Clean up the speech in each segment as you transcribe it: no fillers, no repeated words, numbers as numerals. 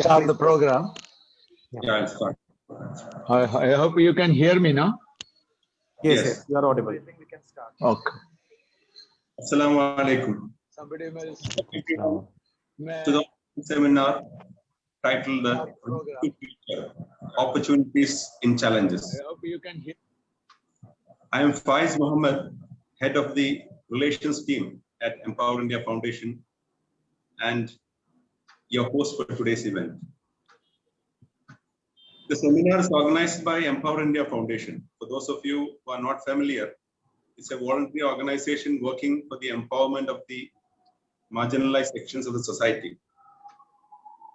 start the program. Yeah, I'll start. I hope you can hear me now. Yes. You are audible. Okay. Assalamu alaikum. Somebody will To the seminar titled Opportunities in Challenges. I hope you can hear. I am Faiz Mohammed, head of the relations team at Empower India Foundation and your host for today's event. The seminar is organized by Empower India Foundation. For those of you who are not familiar, it's a voluntary organization working for the empowerment of the marginalized sections of the society.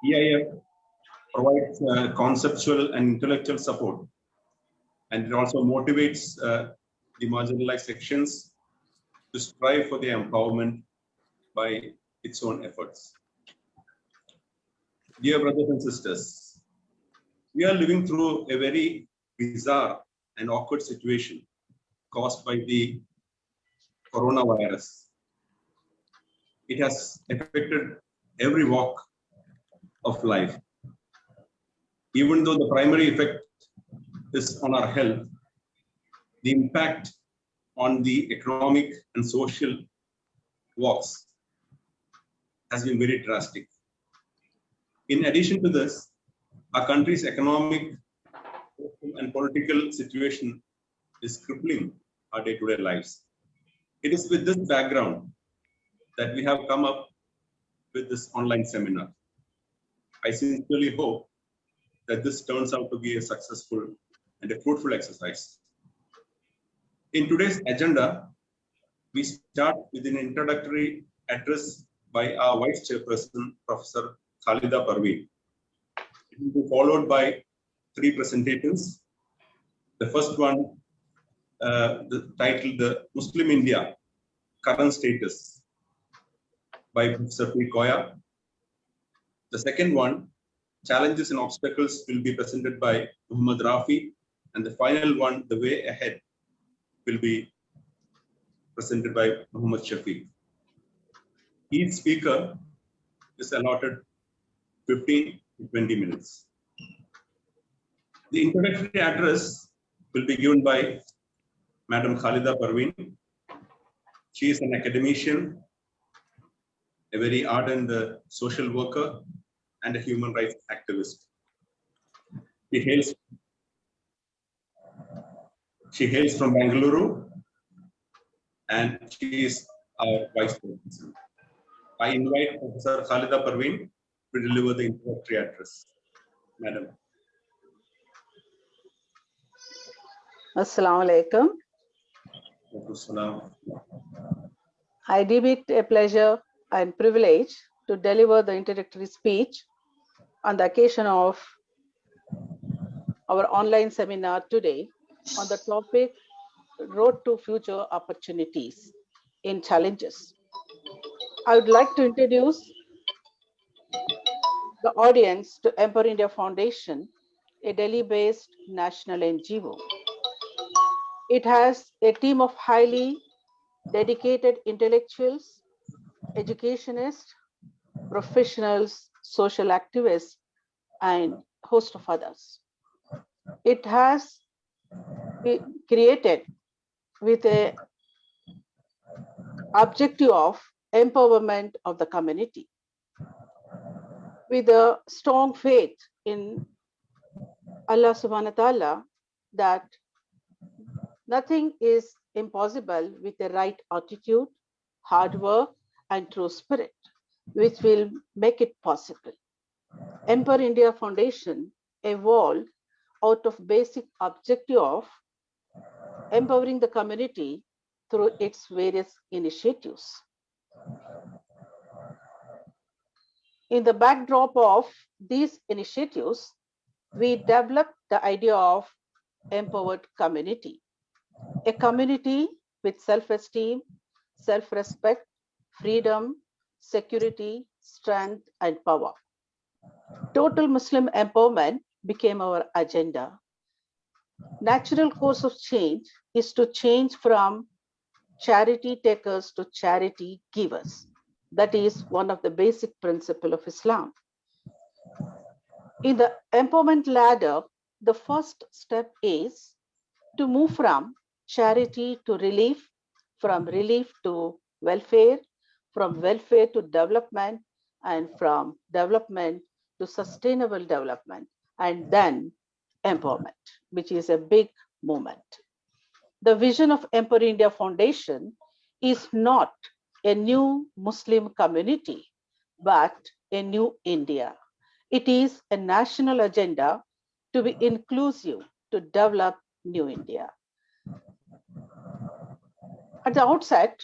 EIF provides conceptual and intellectual support, and it also motivates the marginalized sections to strive for their empowerment by its own efforts. Dear brothers and sisters, we are living through a very bizarre and awkward situation caused by the coronavirus. It has affected every walk of life. Even though the primary effect is on our health, the impact on the economic and social walks has been very drastic. In addition to this, our country's economic and political situation is crippling our day-to-day lives. It is with this background that we have come up with this online seminar. I sincerely hope that this turns out to be a successful and a fruitful exercise. In today's agenda, we start with an introductory address by our Vice Chairperson, Professor Khalida Parveen. It will be followed by 3 presentations. The first one, titled The Muslim India Current Status by Professor P. Koya. The second one, Challenges and Obstacles, will be presented by Muhammad Rafi. And the final one, The Way Ahead, will be presented by Muhammad Shafiq. Each speaker is allotted 15 to 20 minutes. The introductory address will be given by Madam Khalida Parveen. She is an academician, a very ardent social worker, and a human rights activist. She hails from Bengaluru, and she is our Vice President. I invite Professor Khalida Parveen to deliver the introductory address. Madam. Assalamu alaikum. I deem it a pleasure and privilege to deliver the introductory speech on the occasion of our online seminar today on the topic Road to Future Opportunities in Challenges. I would like to introduce the audience to Empower India Foundation, a Delhi-based national NGO. It has a team of highly dedicated intellectuals, educationists, professionals, social activists, and a host of others. It has been created with an objective of empowerment of the community. With a strong faith in Allah subhanahu wa ta'ala that nothing is impossible with the right attitude, hard work, and true spirit, which will make it possible. Empower India Foundation evolved out of basic objective of empowering the community through its various initiatives. In the backdrop of these initiatives, we developed the idea of empowered community, a community with self-esteem, self-respect, freedom, security, strength, and power. Total Muslim empowerment became our agenda. Natural course of change is to change from charity takers to charity givers. That is one of the basic principles of Islam. In the empowerment ladder, the first step is to move from charity to relief, from relief to welfare, from welfare to development, and from development to sustainable development, and then empowerment, which is a big movement. The vision of Empower India Foundation is not a new Muslim community, but a new India. It is a national agenda to be inclusive, to develop new India. At the outset,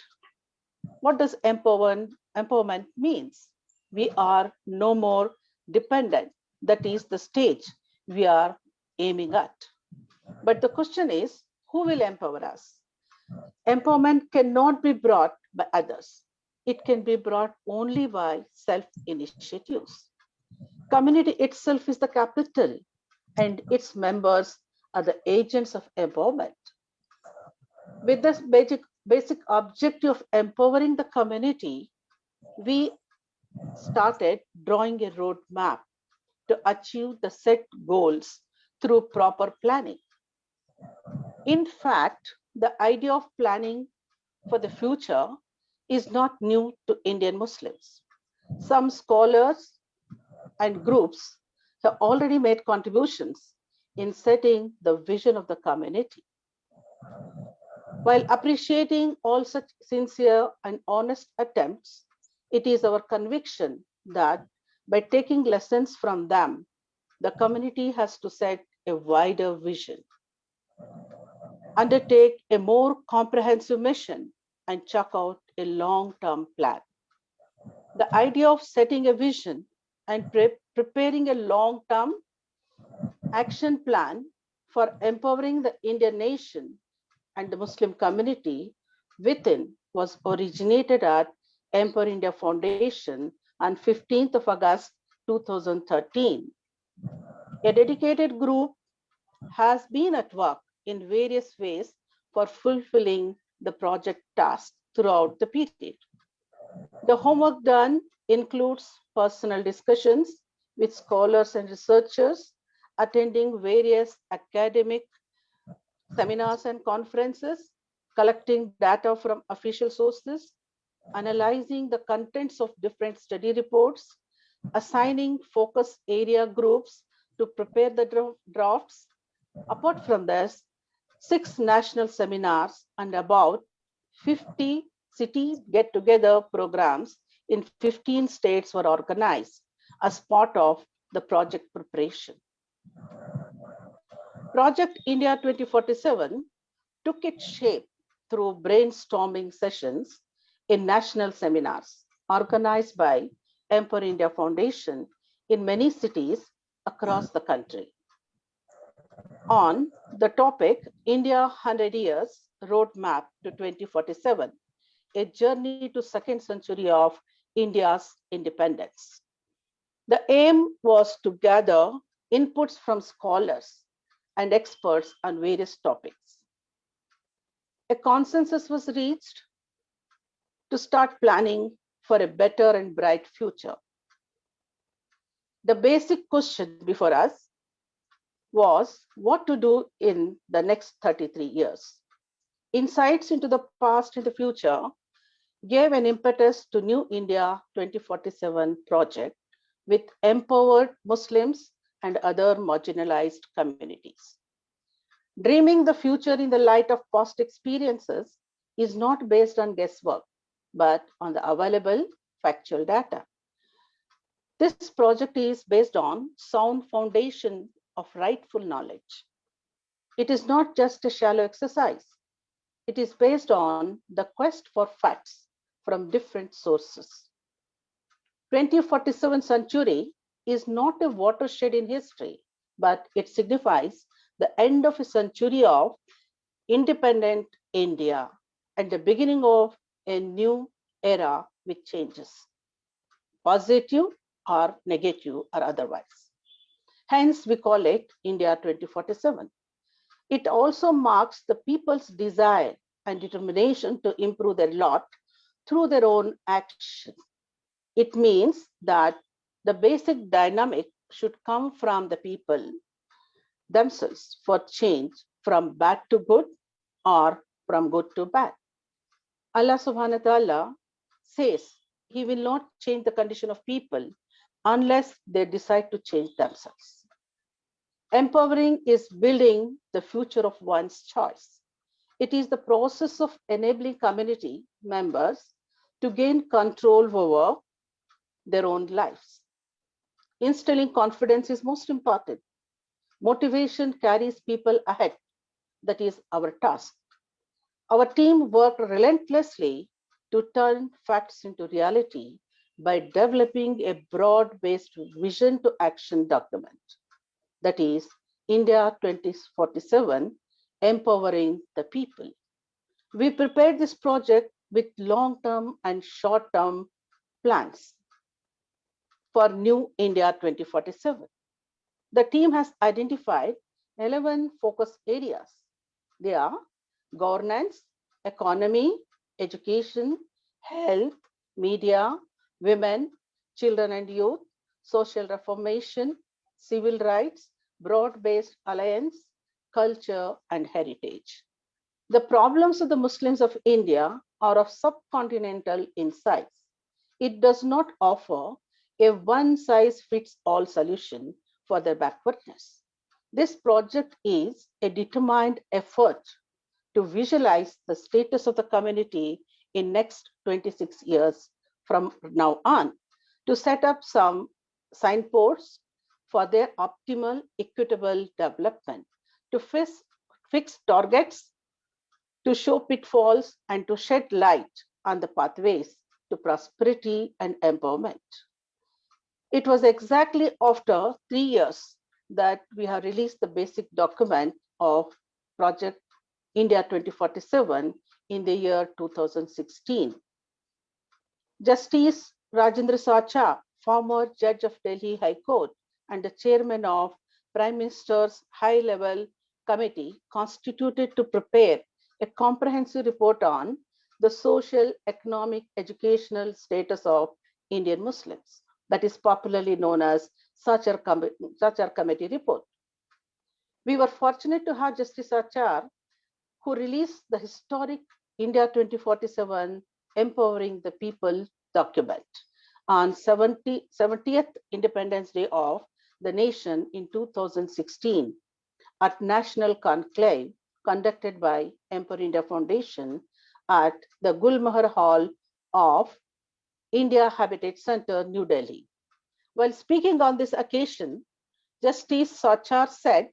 what does empowerment means? We are no more dependent. That is the stage we are aiming at. But the question is, who will empower us? Empowerment cannot be brought by others. It can be brought only by self-initiatives. Community itself is the capital, and its members are the agents of empowerment. With this basic objective of empowering the community, we started drawing a roadmap to achieve the set goals through proper planning. In fact, the idea of planning for the future is not new to Indian Muslims. Some scholars and groups have already made contributions in setting the vision of the community. While appreciating all such sincere and honest attempts, it is our conviction that by taking lessons from them, the community has to set a wider vision, undertake a more comprehensive mission, and chalk out a long-term plan. The idea of setting a vision and preparing a long-term action plan for empowering the Indian nation and the Muslim community within was originated at Empower India Foundation on 15th of August 2013. A dedicated group has been at work in various ways for fulfilling the project task throughout the period. The homework done includes personal discussions with scholars and researchers, attending various academic seminars and conferences, collecting data from official sources, analyzing the contents of different study reports, assigning focus area groups to prepare the drafts. Apart from this, 6 national seminars and about 50 city get-together programs in 15 states were organized as part of the project preparation. Project India 2047 took its shape through brainstorming sessions in national seminars organized by Empower India Foundation in many cities across the country. On the topic India 100 Years Roadmap to 2047, a journey to second century of India's independence. The aim was to gather inputs from scholars and experts on various topics. A consensus was reached to start planning for a better and bright future. The basic question before us was what to do in the next 33 years. Insights into the past and the future gave an impetus to New India 2047 project with empowered Muslims and other marginalized communities. Dreaming the future in the light of past experiences is not based on guesswork, but on the available factual data. This project is based on sound foundation of rightful knowledge. It is not just a shallow exercise. It is based on the quest for facts from different sources. 2047 century is not a watershed in history, but it signifies the end of a century of independent India and the beginning of a new era with changes, positive or negative or otherwise. Hence, we call it India 2047. It also marks the people's desire and determination to improve their lot through their own action. It means that the basic dynamic should come from the people themselves for change from bad to good or from good to bad. Allah subhanahu wa ta'ala says he will not change the condition of people unless they decide to change themselves. Empowering is building the future of one's choice. It is the process of enabling community members to gain control over their own lives. Instilling confidence is most important. Motivation carries people ahead. That is our task. Our team worked relentlessly to turn facts into reality by developing a broad-based vision to action document. That is India 2047, Empowering the People. We prepared this project with long-term and short-term plans for New India 2047. The team has identified 11 focus areas. They are governance, economy, education, health, media, women, children and youth, social reformation, civil rights, broad-based alliance, culture, and heritage. The problems of the Muslims of India are of subcontinental insights. It does not offer a one-size-fits-all solution for their backwardness. This project is a determined effort to visualize the status of the community in next 26 years from now on, to set up some signposts for their optimal, equitable development, to fix targets, to show pitfalls, and to shed light on the pathways to prosperity and empowerment. It was exactly after 3 years that we have released the basic document of Project India 2047 in the year 2016. Justice Rajendra Sacha, former judge of Delhi High Court and the chairman of Prime Minister's high-level committee, constituted to prepare a comprehensive report on the social, economic, educational status of Indian Muslims, that is popularly known as Sachar Committee report. We were fortunate to have Justice Sachar, who released the historic India 2047 Empowering the People document on 70th Independence Day of the nation in 2016 at National Conclave conducted by Empower India Foundation at the Gulmohar Hall of India Habitat Center, New Delhi. While speaking on this occasion, Justice Sachar said,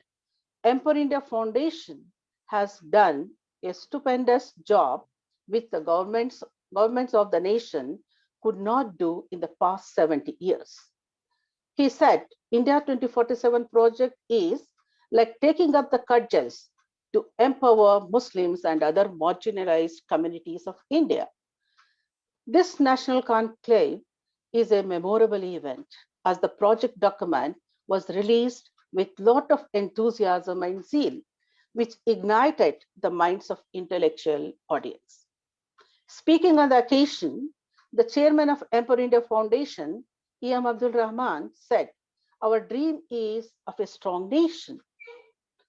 Empower India Foundation has done a stupendous job which the governments of the nation could not do in the past 70 years. He said, India 2047 project is like taking up the cudgels to empower Muslims and other marginalized communities of India. This national conclave is a memorable event, as the project document was released with a lot of enthusiasm and zeal, which ignited the minds of intellectual audience. Speaking on the occasion, the chairman of Empower India Foundation, E.M. Abdul Rahman, said, our dream is of a strong nation.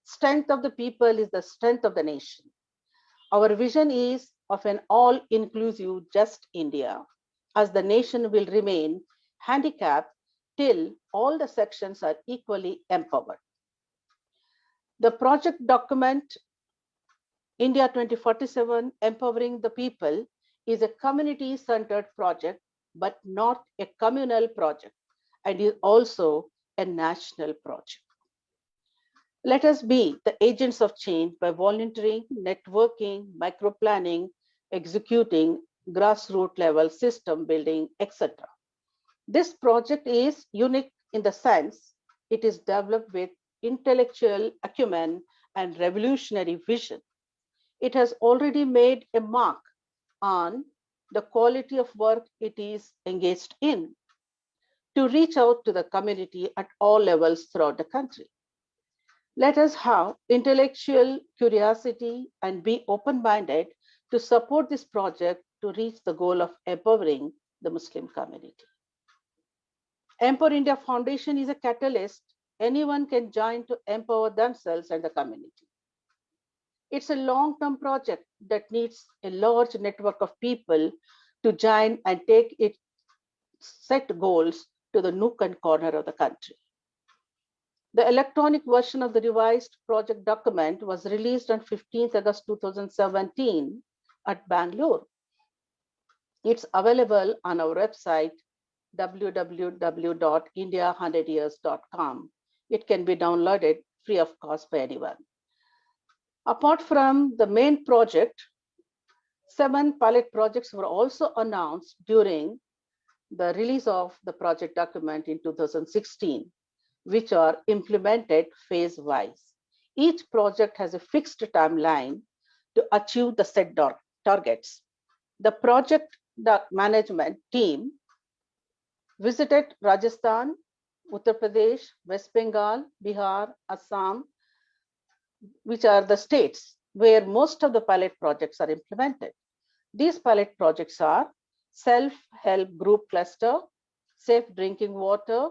Strength of the people is the strength of the nation. Our vision is of an all-inclusive just India, as the nation will remain handicapped till all the sections are equally empowered. The project document, India 2047, Empowering the People, is a community-centered project, but not a communal project, and is also a national project. Let us be the agents of change by volunteering, networking, micro-planning, executing, grassroots level system building, etc. This project is unique in the sense it is developed with intellectual acumen and revolutionary vision. It has already made a mark on the quality of work it is engaged in to reach out to the community at all levels throughout the country. Let us have intellectual curiosity and be open-minded to support this project to reach the goal of empowering the Muslim community. Empower India Foundation is a catalyst. Anyone can join to empower themselves and the community. It's a long-term project that needs a large network of people to join and take its set goals to the nook and corner of the country. The electronic version of the revised project document was released on 15th August 2017 at Bangalore. It's available on our website, www.india100years.com. It can be downloaded free of cost by anyone. Apart from the main project, 7 pilot projects were also announced during the release of the project document in 2016, which are implemented phase-wise. Each project has a fixed timeline to achieve the set targets. The project management team visited Rajasthan, Uttar Pradesh, West Bengal, Bihar, Assam, which are the states where most of the pilot projects are implemented. These pilot projects are self-help group cluster, safe drinking water,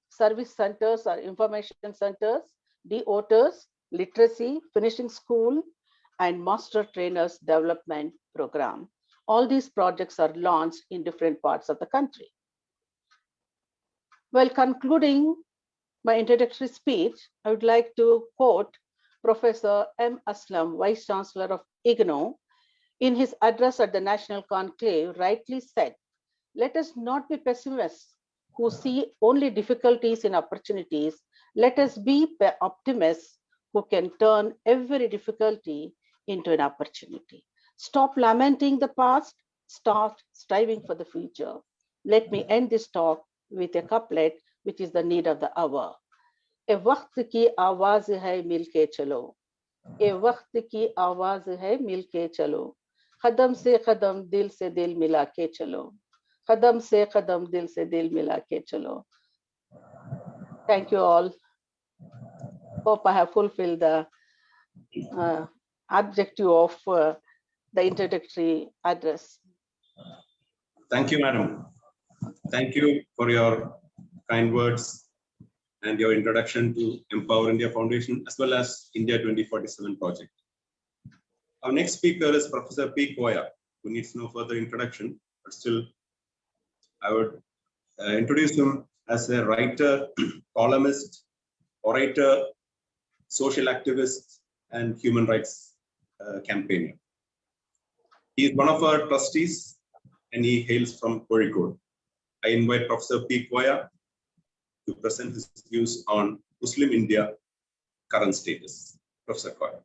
service centers or information centers, de-oters, literacy, finishing school, and master trainers development program. All these projects are launched in different parts of the country. While concluding my introductory speech, I would like to quote Professor M. Aslam, Vice Chancellor of IGNOU, in his address at the National Conclave, rightly said, "Let us not be pessimists who see only difficulties in opportunities. Let us be optimists who can turn every difficulty into an opportunity. Stop lamenting the past, start striving for the future." Let me end this talk with a couplet, which is the need of the hour. ए वक्त की आवाज है मिलके चलो, ए वक्त की आवाज है मिलके चलो, कदम से कदम दिल से दिल मिला के चलो, कदम से कदम दिल से दिल मिला के चलो. Thank you all. Hope I have fulfilled the objective of the introductory address. Thank you, madam. Thank you for your kind words and your introduction to Empower India Foundation as well as India 2047 project. Our next speaker is Professor P. Koya, who needs no further introduction, but still I would introduce him as a writer, columnist, orator, social activist, and human rights campaigner. He is one of our trustees and he hails from Kozhikode. I invite Professor P. Koya to present his views on Muslim India current status. Professor Koya.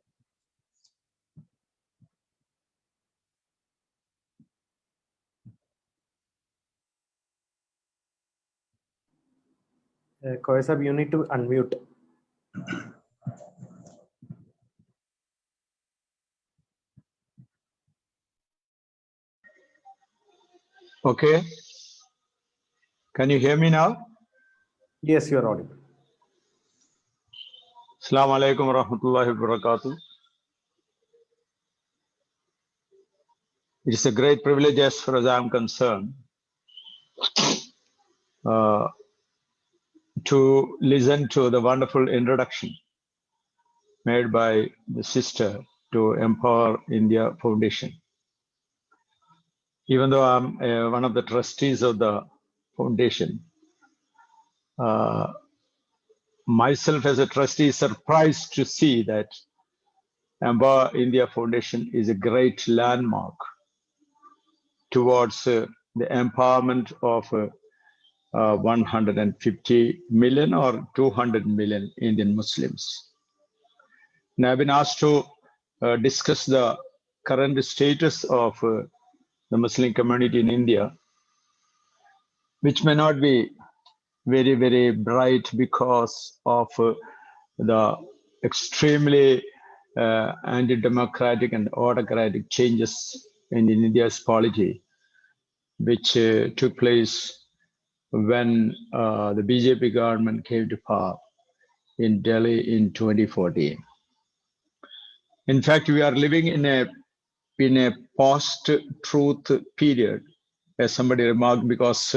Koya sir, you need to unmute. Okay. Can you hear me now? Yes, you are audible. Assalamu alaikum wa rahmatullahi wa barakatuh. It is a great privilege as far as I am concerned to listen to the wonderful introduction made by the sister to Empower India Foundation. Even though I'm one of the trustees of the foundation, myself as a trustee surprised to see that Empower India Foundation is a great landmark towards the empowerment of 150 million or 200 million Indian Muslims. Now I've been asked to discuss the current status of the Muslim community in India, which may not be very, very bright because of the extremely anti-democratic and autocratic changes in India's polity, which took place when the BJP government came to power in Delhi in 2014. In fact, we are living in a post-truth period, as somebody remarked, because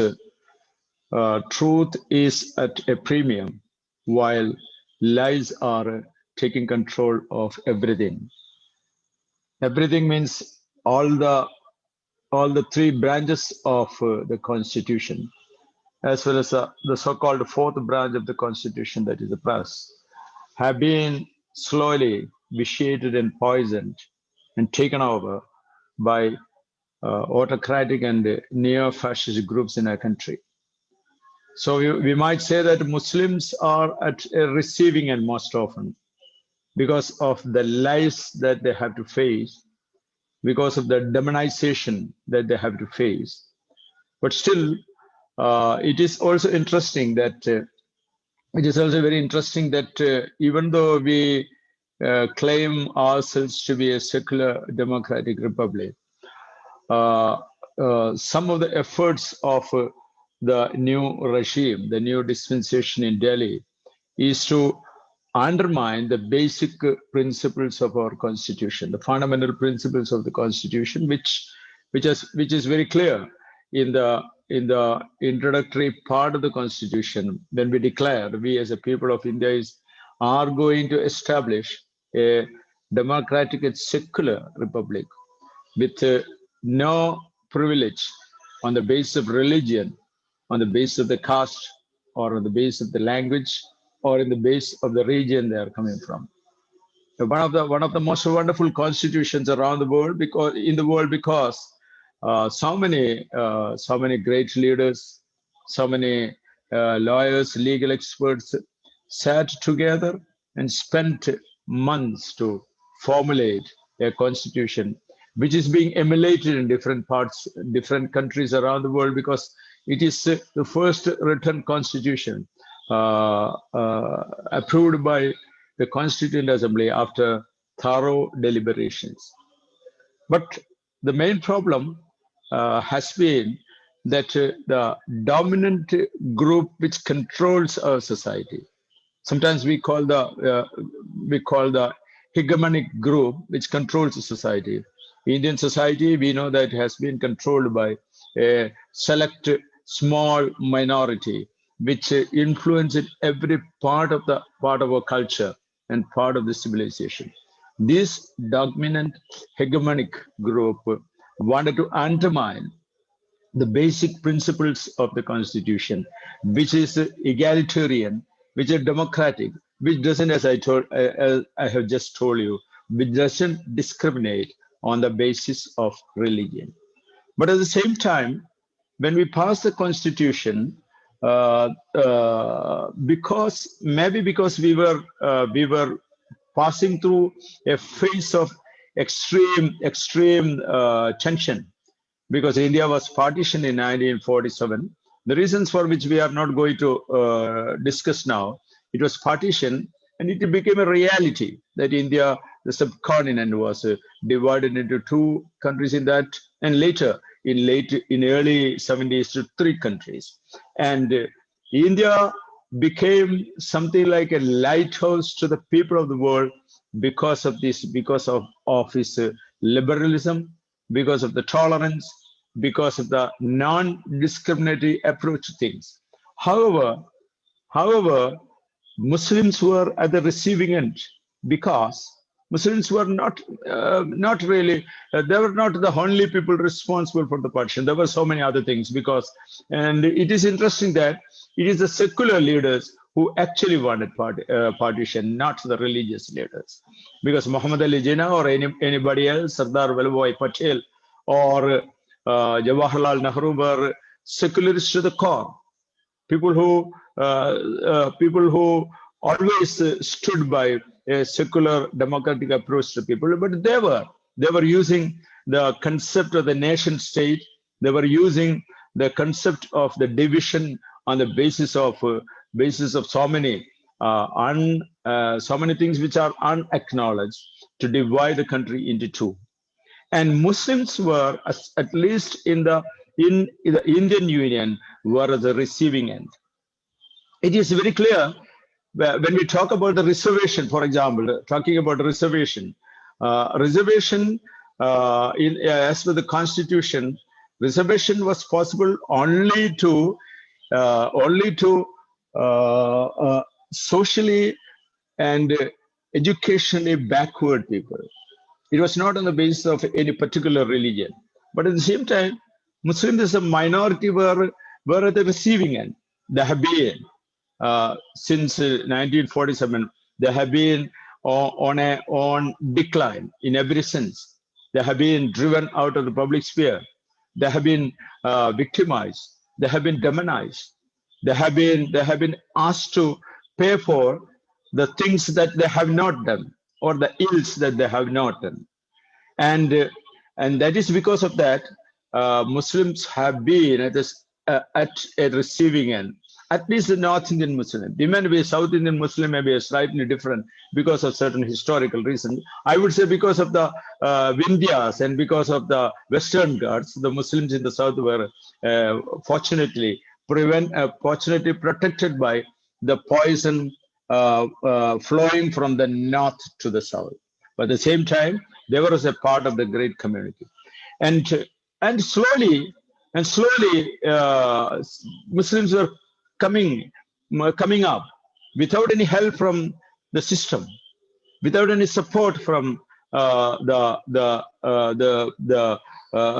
truth is at a premium, while lies are taking control of everything. Everything means all the three branches of the Constitution, as well as the so-called fourth branch of the Constitution, that is the press, have been slowly vitiated and poisoned and taken over by autocratic and neo-fascist groups in our country. So we might say that Muslims are at a receiving end most often because of the lies that they have to face, because of the demonization that they have to face. But still, it is also interesting that even though we claim ourselves to be a secular democratic republic, some of the efforts of the new regime, the new dispensation in Delhi, is to undermine the basic principles of our constitution, the fundamental principles of the constitution, which is very clear in the introductory part of the constitution, when we declare, we as a people of India are going to establish a democratic and secular republic with no privilege on the basis of religion, on the basis of the caste, or on the basis of the language, or in the base of the region they are coming from. One of the most wonderful constitutions around the world, because so many great leaders, so many lawyers, legal experts sat together and spent months to formulate a constitution, which is being emulated in different countries around the world, because it is the first written constitution approved by the Constituent Assembly after thorough deliberations. But the main problem has been that the dominant group which controls our society, sometimes we call the hegemonic group which controls the society. Indian society, we know that has been controlled by a select small minority, which influenced every part of our culture and part of the civilization. This dominant hegemonic group wanted to undermine the basic principles of the constitution, which is egalitarian, which is democratic, which doesn't, as I have just told you, which doesn't discriminate on the basis of religion. But at the same time, when we pass the constitution, because we were passing through a phase of extreme tension, because India was partitioned in 1947. The reasons for which we are not going to discuss now, it was partitioned, and it became a reality that India, the subcontinent, was divided into two countries in that, and later in early 70s to three countries. And India became something like a lighthouse to the people of the world because of this, because of its liberalism, because of the tolerance, because of the non-discriminatory approach to things. However, Muslims were at the receiving end, because Muslims were not really, they were not the only people responsible for the partition. There were so many other things, and it is interesting that it is the secular leaders who actually wanted partition, not the religious leaders. Because Muhammad Ali Jinnah or anybody else, Sardar Vallabhbhai Patel or Jawaharlal Nehru were secularists to the core. People who always stood by a secular democratic approach to people, but they were using the concept of the nation state. They were using the concept of the division on the basis of so many things which are unacknowledged, to divide the country into two. And Muslims were, at least in the Indian Union, were at the receiving end. It is very clear when we talk about the reservation, for example, talking about reservation, as per the constitution, reservation was possible only to only to socially and educationally backward people. It was not on the basis of any particular religion. But at the same time, Muslims as a minority were at the receiving end. They have been, since 1947, they have been on decline in every sense. They have been driven out of the public sphere. They have been victimized. They have been demonized. They have been asked to pay for the things that they have not done or the ills that they have not done. And that is because of that, Muslims have been at a receiving end. At least the North Indian Muslim. They may be South Indian Muslim, may be slightly different because of certain historical reasons. I would say because of the Vindhyas and because of the Western Ghats, the Muslims in the South were fortunately protected by the poison flowing from the north to the south. But at the same time, they were as a part of the great community. And slowly, Muslims were coming up without any help from the system, without any support from the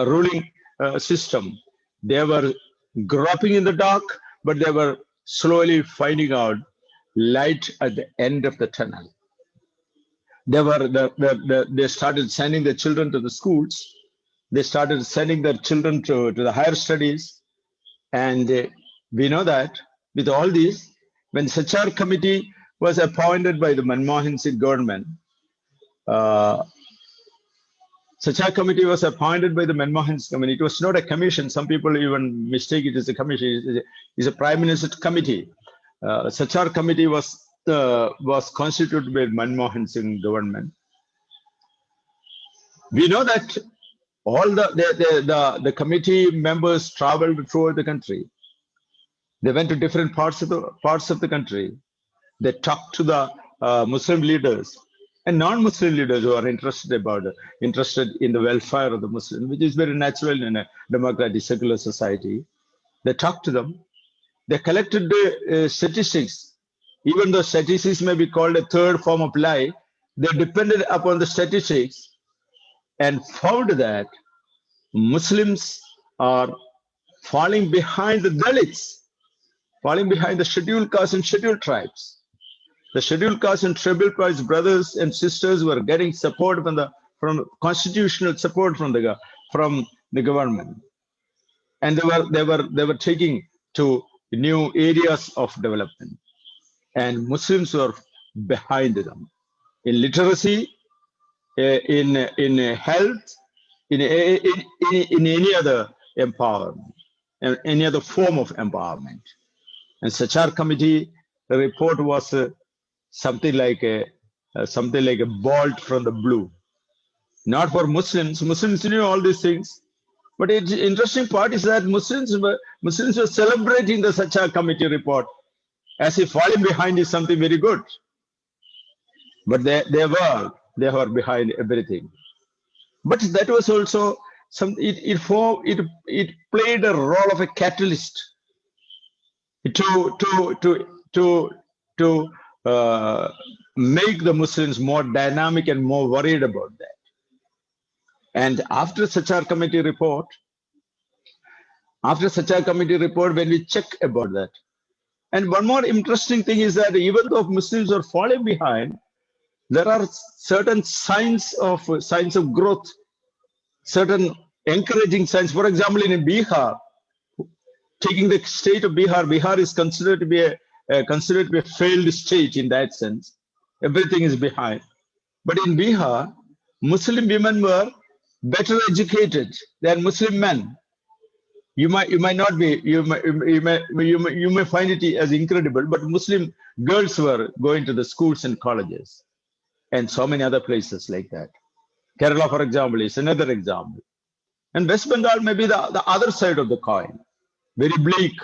ruling system. They were groping in the dark, but they were slowly finding out light at the end of the tunnel. They started sending their children to the schools. They started sending their children to the higher studies. And we know that with all this, when Sachar committee was appointed by the Manmohan Singh government, Sachar committee was appointed by the Manmohan Singh committee. It was not a commission. Some people even mistake it as a commission. It's a prime minister's committee. Sachar committee was constituted by Manmohan Singh government. We know that all the committee members traveled throughout the country. They went to different parts of the country. They talked to the Muslim leaders and non-Muslim leaders who are interested in the welfare of the Muslim, which is very natural in a democratic secular society. They talked to them. They collected the statistics. Even though statistics may be called a third form of lie, they depended upon the statistics and found that Muslims are falling behind the Dalits, falling behind the scheduled castes and scheduled tribes. The scheduled castes and scheduled tribes brothers and sisters were getting support from constitutional support from the government, and they were taking to new areas of development, and Muslims were behind them in literacy, in health, in any other empowerment, any other form of empowerment. And Sachar committee, the report was something like a bolt from the blue. Not for Muslims. Muslims knew all these things. But the interesting part is that Muslims were celebrating the Sachar committee report as if falling behind is something very good. But they were behind everything. But that was also it played a role of a catalyst to make the Muslims more dynamic and more worried about that. And after Sachar committee report, when we check about that, and one more interesting thing is that even though Muslims are falling behind, there are certain signs of growth, certain encouraging signs. For example, in Bihar, taking the state of Bihar is considered to be a failed state in that sense. Everything is behind. But in Bihar, Muslim women were better educated than Muslim men. You may find it as incredible, but Muslim girls were going to the schools and colleges, and so many other places like that. Kerala, for example, is another example. And West Bengal may be the other side of the coin. Very bleak,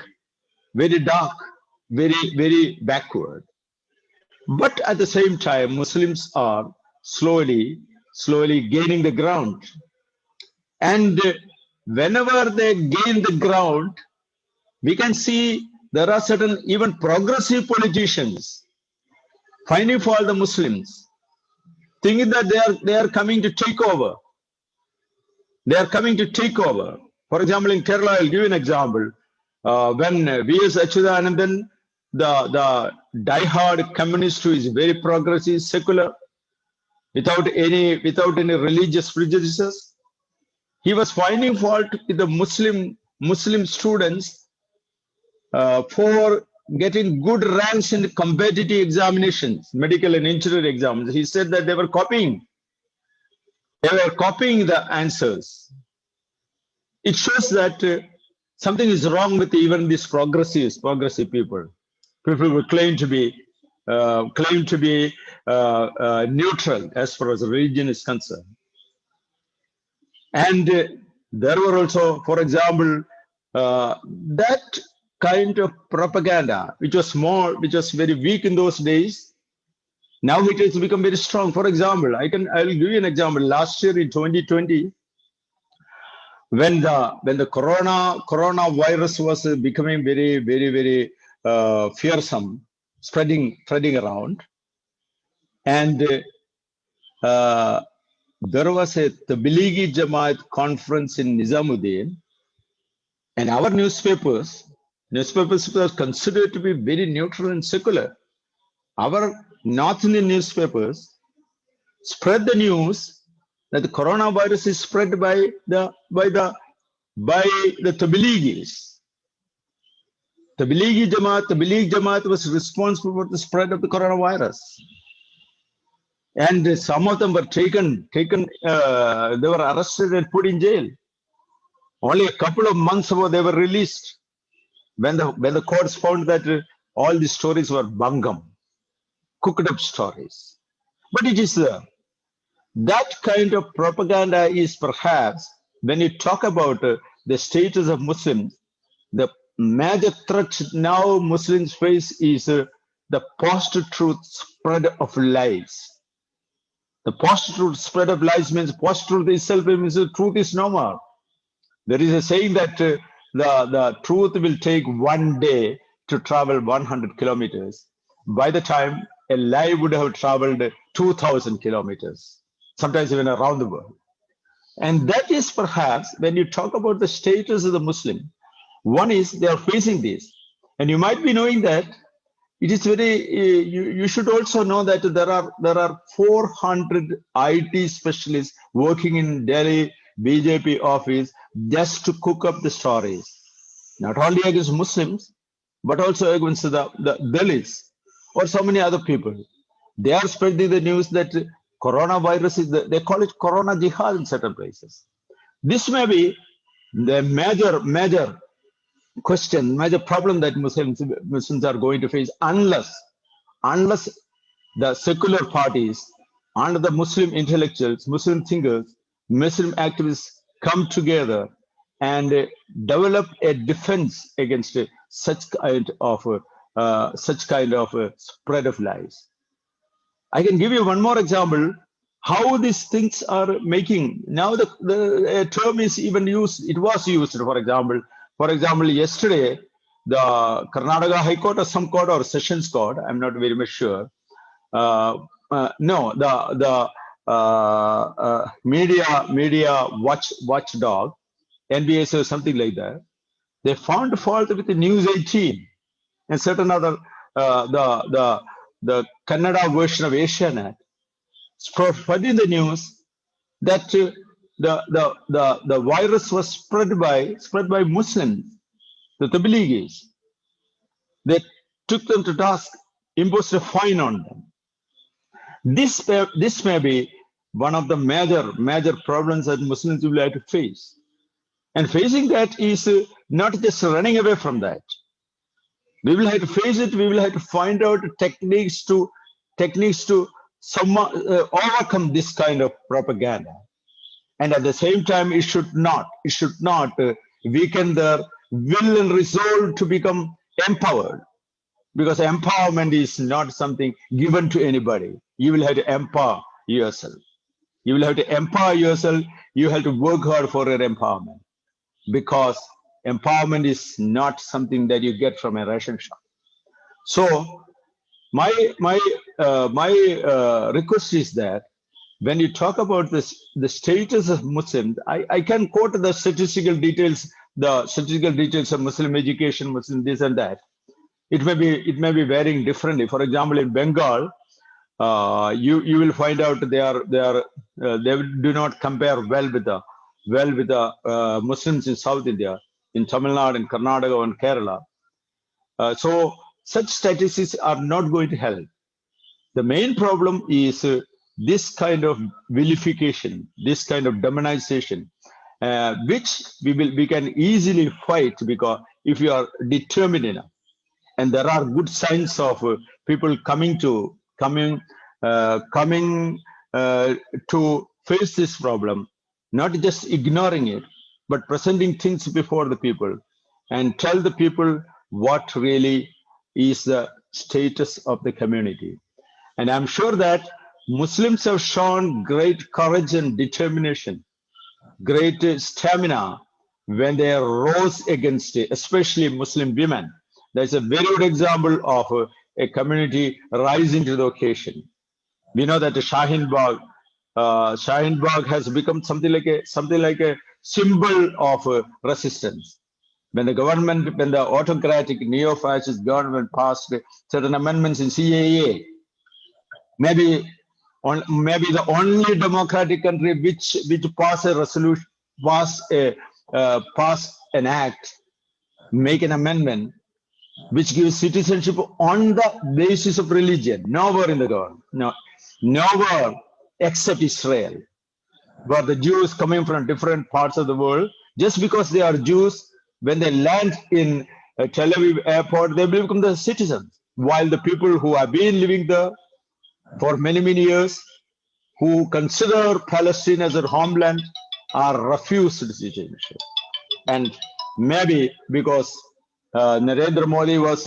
very dark, very, very backward. But at the same time, Muslims are slowly gaining the ground. And whenever they gain the ground, we can see there are certain even progressive politicians finding fault the Muslims, thinking that they are coming to take over. They are coming to take over. For example, in Kerala, I'll give you an example. When V.S. Achyutanandan, the die-hard communist who is very progressive, secular, without any religious prejudices, he was finding fault with the Muslim students for getting good ranks in competitive examinations, medical and engineering exams. He said that they were copying the answers. It shows that something is wrong with even these progressive people who claim to be neutral as far as religion is concerned. And there were also, for example, that kind of propaganda, which was very weak in those days. Now it has become very strong. For example, I'll give you an example. Last year in 2020, when the coronavirus was becoming very fearsome, spreading around, and there was a Tablighi Jamaat conference in Nizamuddin, and our newspapers were considered to be very neutral and secular. Our North Indian newspapers spread the news that the coronavirus is spread by the Tablighis. Tablighi Jamaat was responsible for the spread of the coronavirus. And some of them were taken, they were arrested and put in jail. Only a couple of months ago, they were released when the courts found that all the stories were bangam, cooked up stories. But it is that kind of propaganda is perhaps, when you talk about the status of Muslims, the major threat now Muslims face is the post-truth spread of lies. The post-truth spread of lies means post-truth itself means the truth is no more. There is a saying that the truth will take 1 day to travel 100 kilometers. By the time a lie would have traveled 2,000 kilometers, sometimes even around the world. And that is perhaps, when you talk about the status of the Muslim, one is they are facing this. And you might be knowing that it is very, you should also know that there are 400 IT specialists working in Delhi BJP office just to cook up the stories, not only against Muslims, but also against the Dalits or so many other people. They are spreading the news that coronavirus is, they call it corona jihad in certain places. This may be the major question, major problem that Muslims are going to face unless the secular parties and the Muslim intellectuals, Muslim thinkers, Muslim activists come together and develop a defense against such kind of spread of lies. I can give you one more example how these things are making. Now the term is even used, it was used, for example, yesterday, the Karnataka High Court or some court or Sessions Court, I'm not very much sure. The media watchdog, NBS or something like that, they found fault with the News 18 and certain other, the Kannada version of Asianet, spreading the news that the virus was spread by Muslims, the Tablighis. They took them to task, imposed a fine on them. This may be one of the major problems that Muslims will have to face. And facing that is not just running away from that. We will have to face it. We will have to find out techniques to overcome this kind of propaganda. And at the same time, it should not weaken their will and resolve to become empowered. Because empowerment is not something given to anybody. You will have to empower yourself. You will have to empower yourself. You have to work hard for your empowerment. Because Empowerment is not something that you get from a ration shop. So my request is that when you talk about this, the status of Muslims, I can quote the statistical details of Muslim education, Muslim this and that. It may be varying differently. For example, in Bengal, you will find out they do not compare well with the Muslims in South India, in Tamil Nadu, in Karnataka, and Kerala. So such statistics are not going to help. The main problem is this kind of vilification, this kind of demonization, which we can easily fight, because if you are determined enough, and there are good signs of people coming to face this problem, not just ignoring it, but presenting things before the people and tell the people what really is the status of the community. And I'm sure that Muslims have shown great courage and determination, great stamina when they rose against it, especially Muslim women. That's a very good example of a community rising to the occasion. We know that the Shaheen Bagh has become something like a symbol of resistance. When the autocratic neo-fascist government passed certain amendments in CAA, maybe the only democratic country which pass a resolution, pass an act, make an amendment which gives citizenship on the basis of religion. Nowhere in the world, nowhere except Israel, where the Jews coming from different parts of the world, just because they are Jews, when they land in Tel Aviv airport, they become the citizens, while the people who have been living there for many, many years, who consider Palestine as their homeland, are refused citizenship. And maybe because Narendra Modi was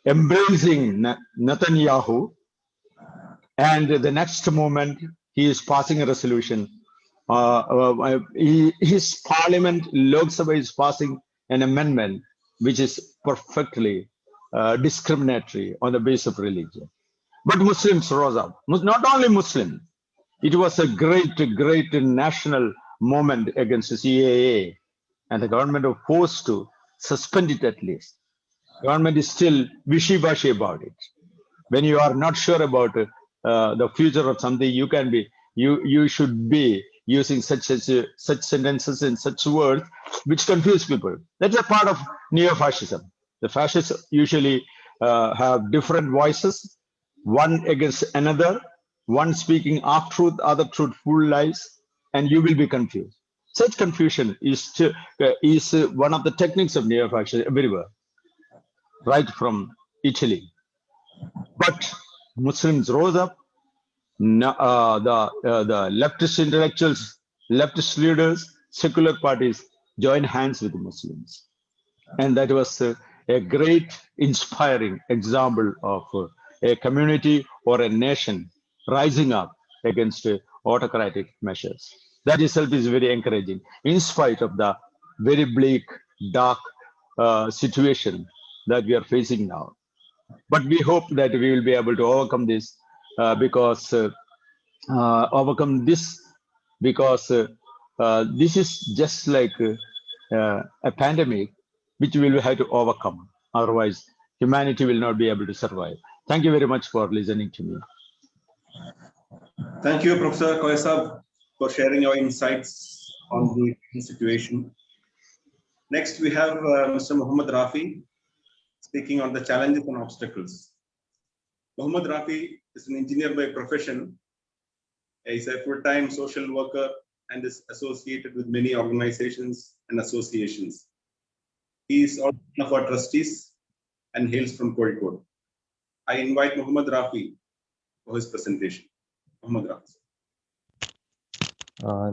embracing Netanyahu, and the next moment he is passing a resolution. His parliament, Lok Sabha, is passing an amendment which is perfectly discriminatory on the basis of religion. But Muslims rose up. Not only Muslims, it was a great national movement against the CAA, and the government was forced to suspend it at least. Government is still wishy-washy about it. When you are not sure about the future of something, you should be using such sentences and such words which confuse people. That's a part of neo-fascism. The fascists usually have different voices, one against another, one speaking half truth, other truthful lies, and you will be confused. Such confusion is one of the techniques of neo-fascism everywhere, right from Italy. But Muslims rose up. The leftist intellectuals, leftist leaders, secular parties joined hands with the Muslims, and that was a great, inspiring example of a community or a nation rising up against autocratic measures. That itself is very encouraging, in spite of the very bleak, dark situation that we are facing now. But we hope that we will be able to overcome this because this is just like a pandemic which we will have to overcome. Otherwise, humanity will not be able to survive. Thank you very much for listening to me. Thank you, Professor Koyasab, for sharing your insights on the situation. Next, we have Mr. Muhammad Rafi speaking on the challenges and obstacles. Muhammad Rafi is an engineer by profession. He is a full-time social worker and is associated with many organizations and associations. He is also one of our trustees and hails from Kozhikode. I invite Muhammad Rafi for his presentation. Muhammad Rafi.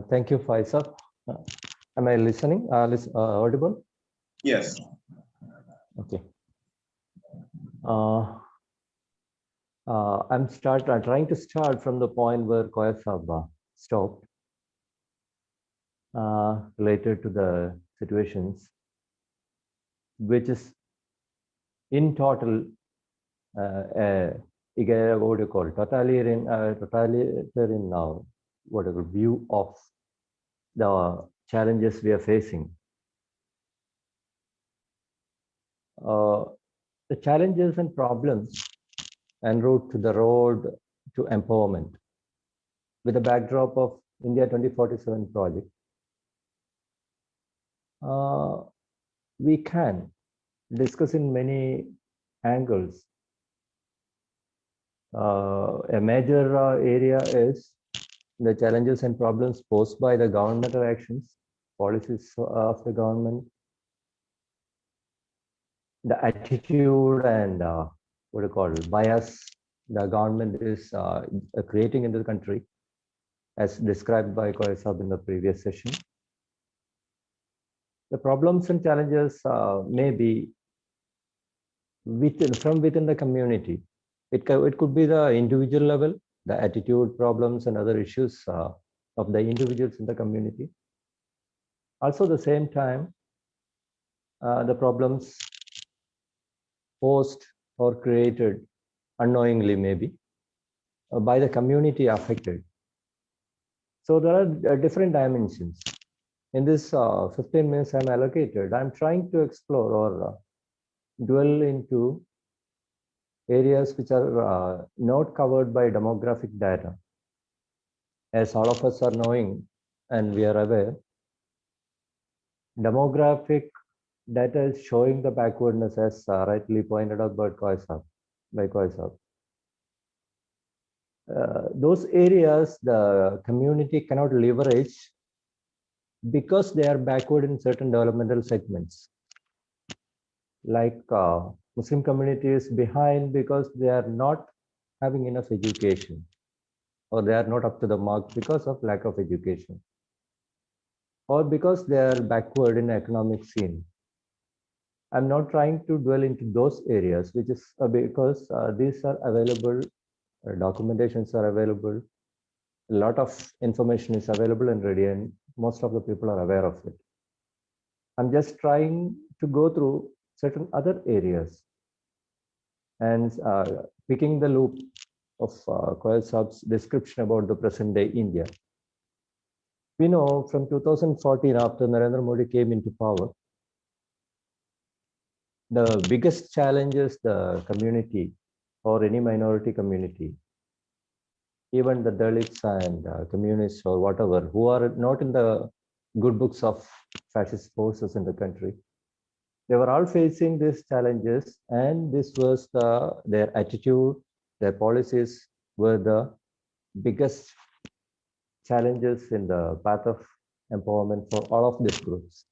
Thank you, Faisal. Am I listening? Audible? Yes. Okay. I'm trying to start from the point where Koya Sahab stopped, related to the situations, which is in total, what do you call it? Totalitarian now, whatever view of the challenges we are facing. The challenges and problems en route to the road to empowerment with the backdrop of India 2047 project. We can discuss in many angles. A major area is the challenges and problems posed by the governmental actions, policies of the government, the attitude and what do you call it, bias the government is creating in the country, as described by Koya Sahab in the previous session. The problems and challenges may be from within the community. It could be the individual level, the attitude problems and other issues of the individuals in the community. Also, at the same time, the problems posed or created unknowingly, maybe by the community affected. So there are different dimensions. In this 15 minutes I'm allocated, I'm trying to explore or dwell into areas which are not covered by demographic data. As all of us are knowing and we are aware, demographic data is showing the backwardness, as rightly pointed out by Koya Sahab. Those areas the community cannot leverage because they are backward in certain developmental segments. Like Muslim community is behind because they are not having enough education, or they are not up to the mark because of lack of education, or because they are backward in economic scene. I'm not trying to dwell into those areas, which is because these are available, documentations are available, a lot of information is available and ready, and most of the people are aware of it. I'm just trying to go through certain other areas and picking the loop of Koya Sahab's description about the present day India. We know from 2014, after Narendra Modi came into power, the biggest challenge is the community or any minority community, even the Dalits and communists or whatever, who are not in the good books of fascist forces in the country. They were all facing these challenges, and this was their attitude, their policies were the biggest challenges in the path of empowerment for all of these groups,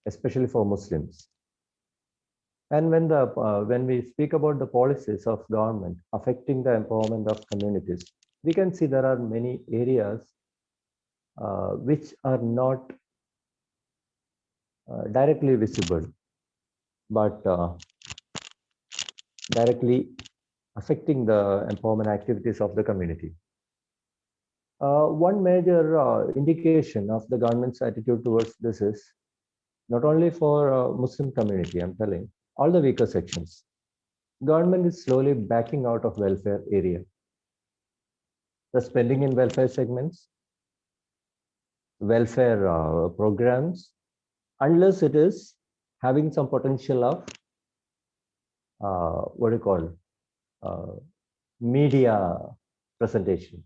especially for Muslims. And when we speak about the policies of government affecting the empowerment of communities, we can see there are many areas which are not directly visible, but directly affecting the empowerment activities of the community. One major indication of the government's attitude towards this is not only for Muslim community, I'm telling, all the weaker sections. Government is slowly backing out of welfare area. The spending in welfare segments, welfare programs, unless it is having some potential of what do you call media presentation.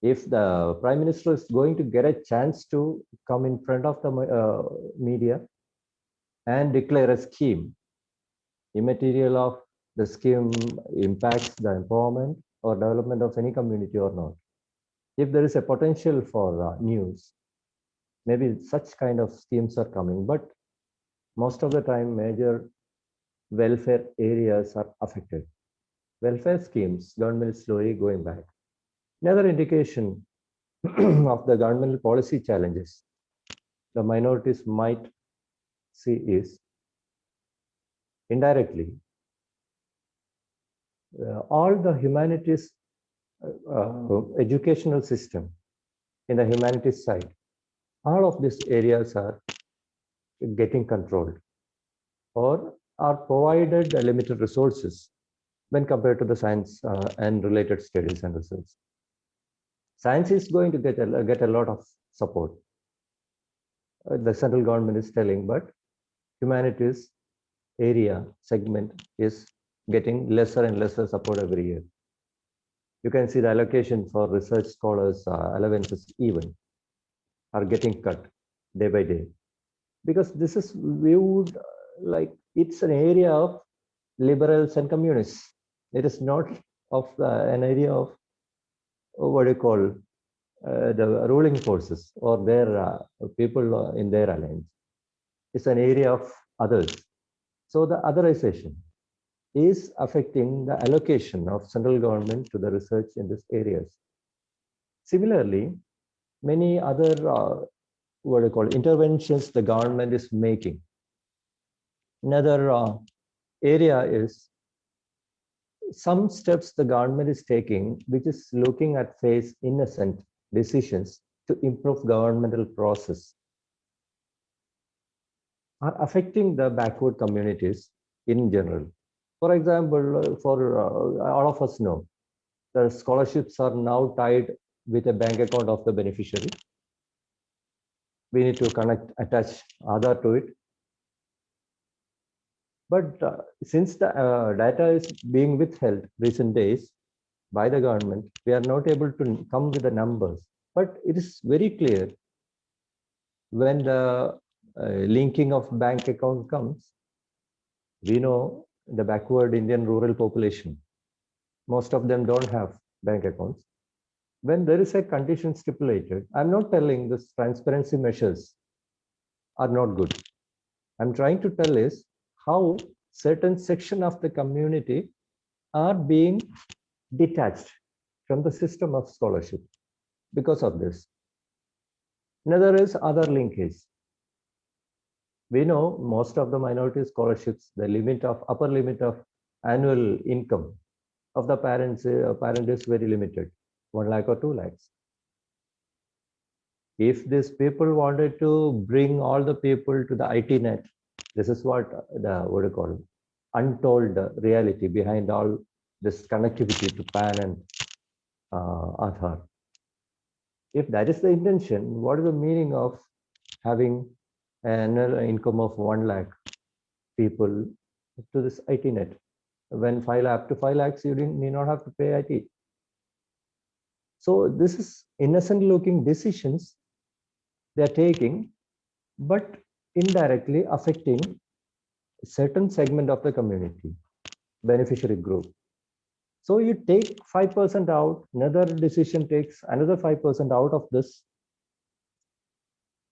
If the Prime Minister is going to get a chance to come in front of the media and declare a scheme, immaterial of the scheme impacts the empowerment or development of any community or not. If there is a potential for news, maybe such kind of schemes are coming, but most of the time major welfare areas are affected. Welfare schemes, government is slowly going back. Another indication of the governmental policy challenges the minorities might see is indirectly all the humanities educational system in the humanities side, all of these areas are getting controlled or are provided limited resources when compared to the science and related studies and research. Science is going to get a lot of support. The central government is telling, but humanities area segment is getting lesser and lesser support every year. You can see the allocation for research scholars allowances even are getting cut day by day, because this is viewed like it's an area of liberals and communists. It is not of an area of what do you call the ruling forces or their people in their alliance. It's an area of others. So the otherization is affecting the allocation of central government to the research in these areas. Similarly, many other what do you call interventions the government is making. Another area is some steps the government is taking, which is looking at face innocent decisions to improve governmental process, are affecting the backward communities in general. For example, for all of us know, the scholarships are now tied with a bank account of the beneficiary. We need to attach Aadhaar to it. But since the data is being withheld recent days by the government, we are not able to come with the numbers. But it is very clear when the linking of bank account comes, we know the backward Indian rural population, most of them don't have bank accounts. When there is a condition stipulated, I'm not telling this transparency measures are not good. I'm trying to tell is how certain section of the community are being detached from the system of scholarship because of this. Another is other linkage. We know most of the minority scholarships, the upper limit of annual income of the parent is very limited, 1 lakh or 2 lakhs. If these people wanted to bring all the people to the IT net, this is what do you call untold reality behind all this connectivity to PAN and Aadhaar. If that is the intention, what is the meaning of having an annual income of 1 lakh people to this IT net? When up to 5 lakhs, you need not have to pay IT. So this is innocent looking decisions they're taking, but indirectly affecting a certain segment of the community, beneficiary group. So you take 5% out, another decision takes another 5% out of this.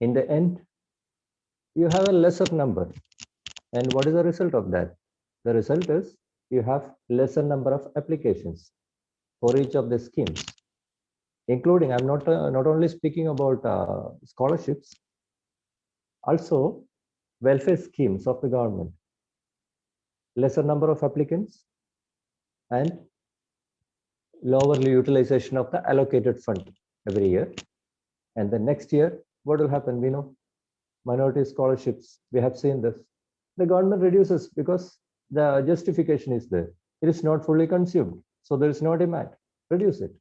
In the end, you have a lesser number. And what is the result of that? The result is you have lesser number of applications for each of the schemes, including, I'm not only speaking about scholarships, also welfare schemes of the government, lesser number of applicants and lower utilization of the allocated fund every year. And the next year, what will happen? We know minority scholarships, we have seen this. The government reduces because the justification is there. It is not fully consumed. So there is no demand, reduce it.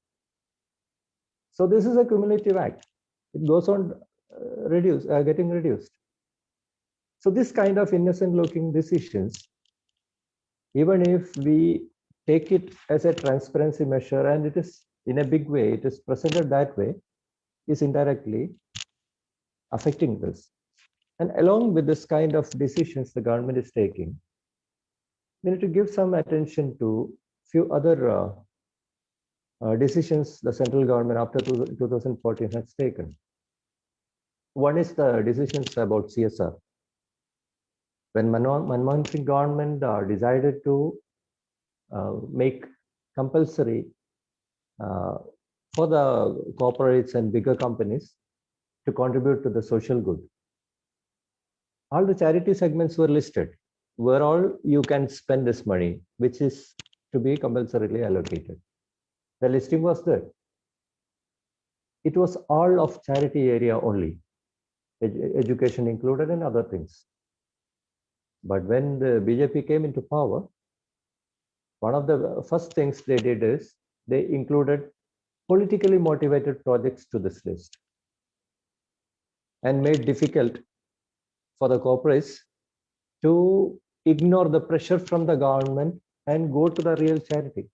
So this is a cumulative act. It goes on getting reduced. So this kind of innocent looking decisions, even if we take it as a transparency measure and it is in a big way, it is presented that way, is indirectly affecting this. And along with this kind of decisions the government is taking, we need to give some attention to few other decisions the central government after 2014 has taken. One is the decisions about CSR. When Manmohan Singh government decided to make compulsory for the corporates and bigger companies to contribute to the social good, all the charity segments were listed where all you can spend this money, which is to be compulsorily allocated. The listing was there. It was all of charity area only, education included and other things. But when the BJP came into power, one of the first things they did is they included politically motivated projects to this list and made difficult for the corporates to ignore the pressure from the government and go to the real charity.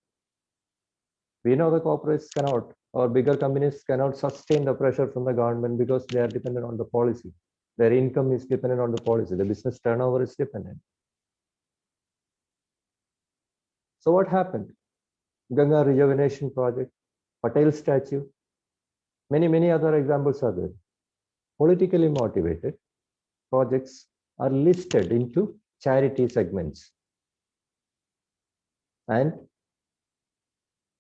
We know the corporates cannot, or bigger companies cannot sustain the pressure from the government because they are dependent on the policy. Their income is dependent on the policy. The business turnover is dependent. So what happened? Ganga Rejuvenation Project, Patel statue, many other examples are there. Politically motivated projects are listed into charity segments. And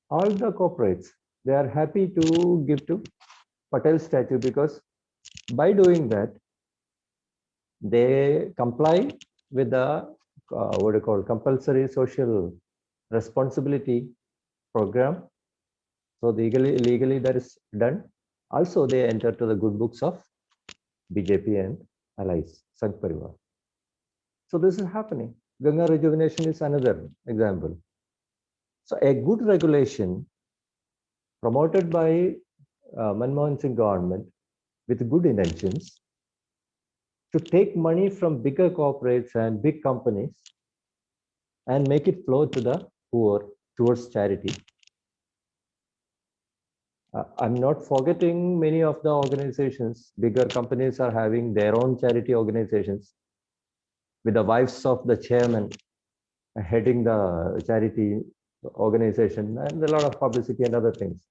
all the corporates, they are happy to give to Patel statue because by doing that, they comply with the compulsory social responsibility program. So legally that is done. Also, they enter to the good books of BJP and allies, Sangh Parivar. So this is happening. Ganga Rejuvenation is another example. So a good regulation promoted by Manmohan Singh government with good intentions to take money from bigger corporates and big companies and make it flow to the poor towards charity. I'm not forgetting many of the organizations. Bigger companies are having their own charity organizations with the wives of the chairman heading the charity organization and a lot of publicity and other things.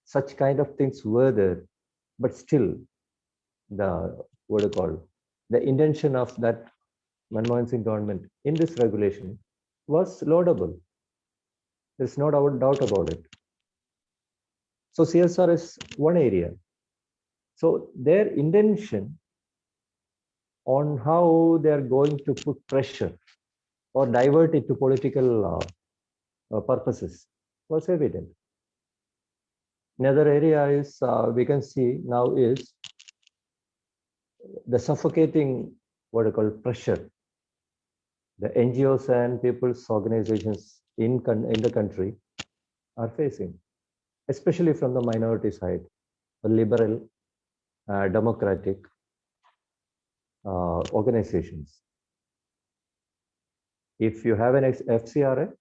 Such kind of things were there, but still the intention of that Manmohan Singh government in this regulation was laudable. There's no doubt about it. So CSR is one area. So their intention on how they are going to put pressure or divert it to political purposes was evident. Another area is we can see now is the suffocating pressure the NGOs and people's organizations in the country are facing, especially from the minority side, the liberal, democratic organizations. If you have an FCRA,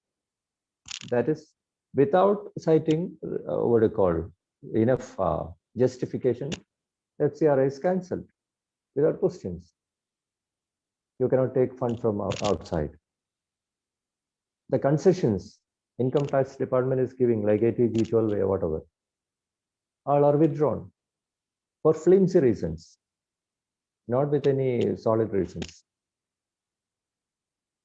that is without citing enough justification, FCRA is cancelled without questions. You cannot take fund from outside. The concessions income tax department is giving, like ATG, 12 or whatever, all are withdrawn for flimsy reasons, not with any solid reasons.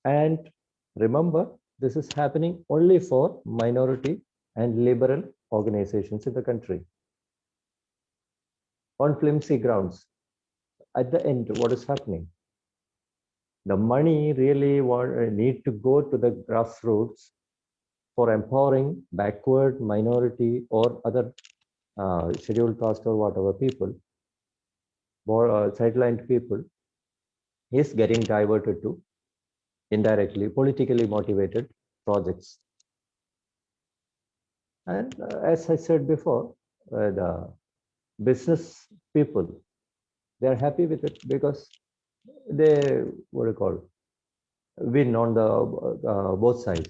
And remember, this is happening only for minority and liberal organizations in the country. On flimsy grounds, at the end, what is happening? The money really need to go to the grassroots for empowering backward, minority, or other scheduled caste or whatever people, or sidelined people, is getting diverted to indirectly politically motivated projects. And as I said before, the business people, they are happy with it because they win on the both sides.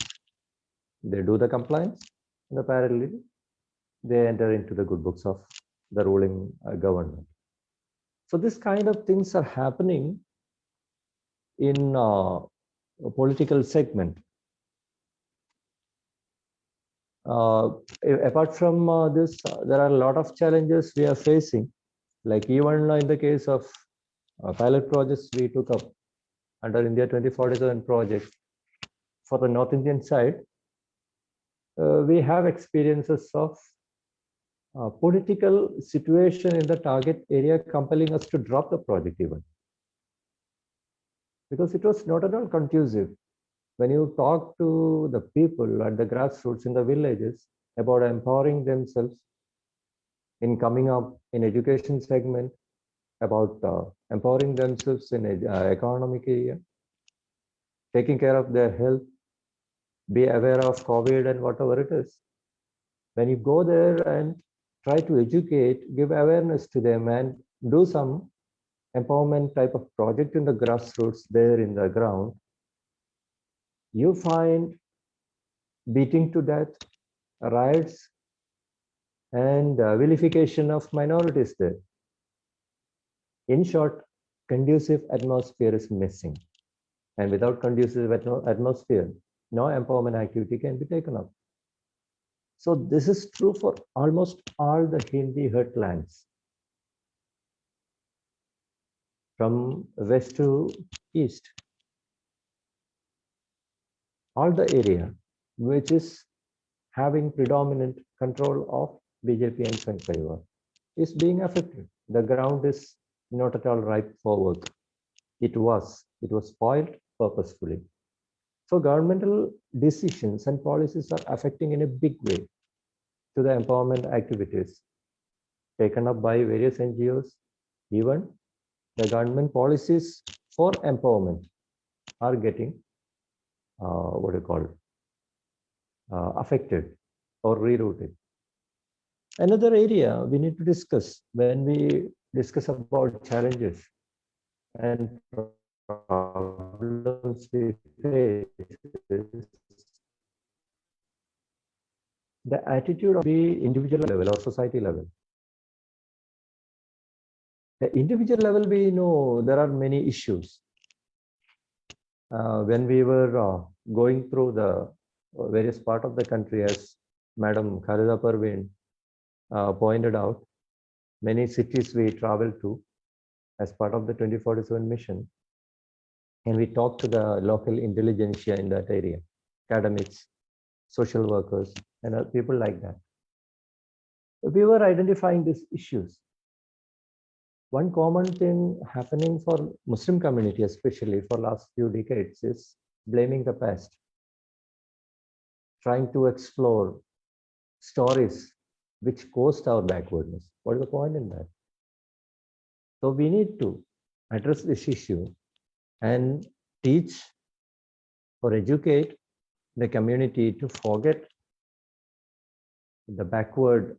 They do the compliance, and apparently they enter into the good books of the ruling government. So this kind of things are happening in a political segment. Apart from this, there are a lot of challenges we are facing, like even in the case of pilot projects we took up under India 2047 project for the North Indian side. We have experiences of political situation in the target area compelling us to drop the project even, because it was not at all conducive when you talk to the people at the grassroots in the villages about empowering themselves in coming up in education segment, about empowering themselves in economic area, taking care of their health, be aware of COVID and whatever it is. When you go there and try to educate, give awareness to them and do some empowerment type of project in the grassroots there in the ground, you find beating to death, riots, and vilification of minorities there. In short, conducive atmosphere is missing. And without conducive atmosphere, no empowerment activity can be taken up. So this is true for almost all the Hindi heartlands. From west to east, all the area which is having predominant control of BJP and Sangh Parivar is being affected. The ground is not at all ripe for work. It was spoiled purposefully. So governmental decisions and policies are affecting in a big way to the empowerment activities taken up by various NGOs. Even the government policies for empowerment are getting affected or rerouted. Another area we need to discuss when we discuss about challenges and problems we face is the attitude of the individual level or society level. The individual level, we know there are many issues. When we were going through the various part of the country, as Madam Khalida Parveen pointed out, many cities we traveled to as part of the 2047 mission, and we talked to the local intelligentsia in that area, academics, social workers, and people like that. We were identifying these issues. One common thing happening for Muslim community, especially for last few decades, is blaming the past, trying to explore stories which caused our backwardness. What is the point in that? So we need to address this issue and teach or educate the community to forget the backward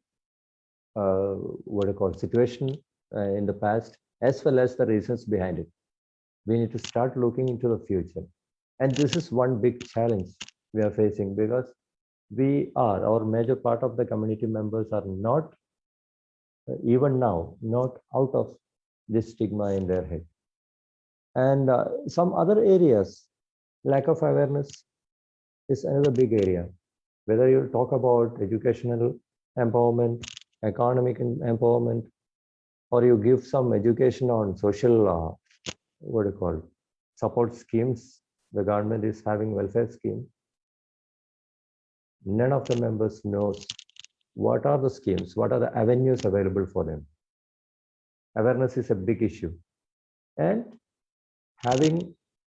situation in the past, as well as the reasons behind it. We need to start looking into the future. And this is one big challenge we are facing, because our major part of the community members are not, even now, not out of this stigma in their head. And some other areas, lack of awareness is another big area. Whether you talk about educational empowerment, economic empowerment, or you give some education on social, support schemes, the government is having welfare scheme. None of the members knows what are the schemes, what are the avenues available for them. Awareness is a big issue. And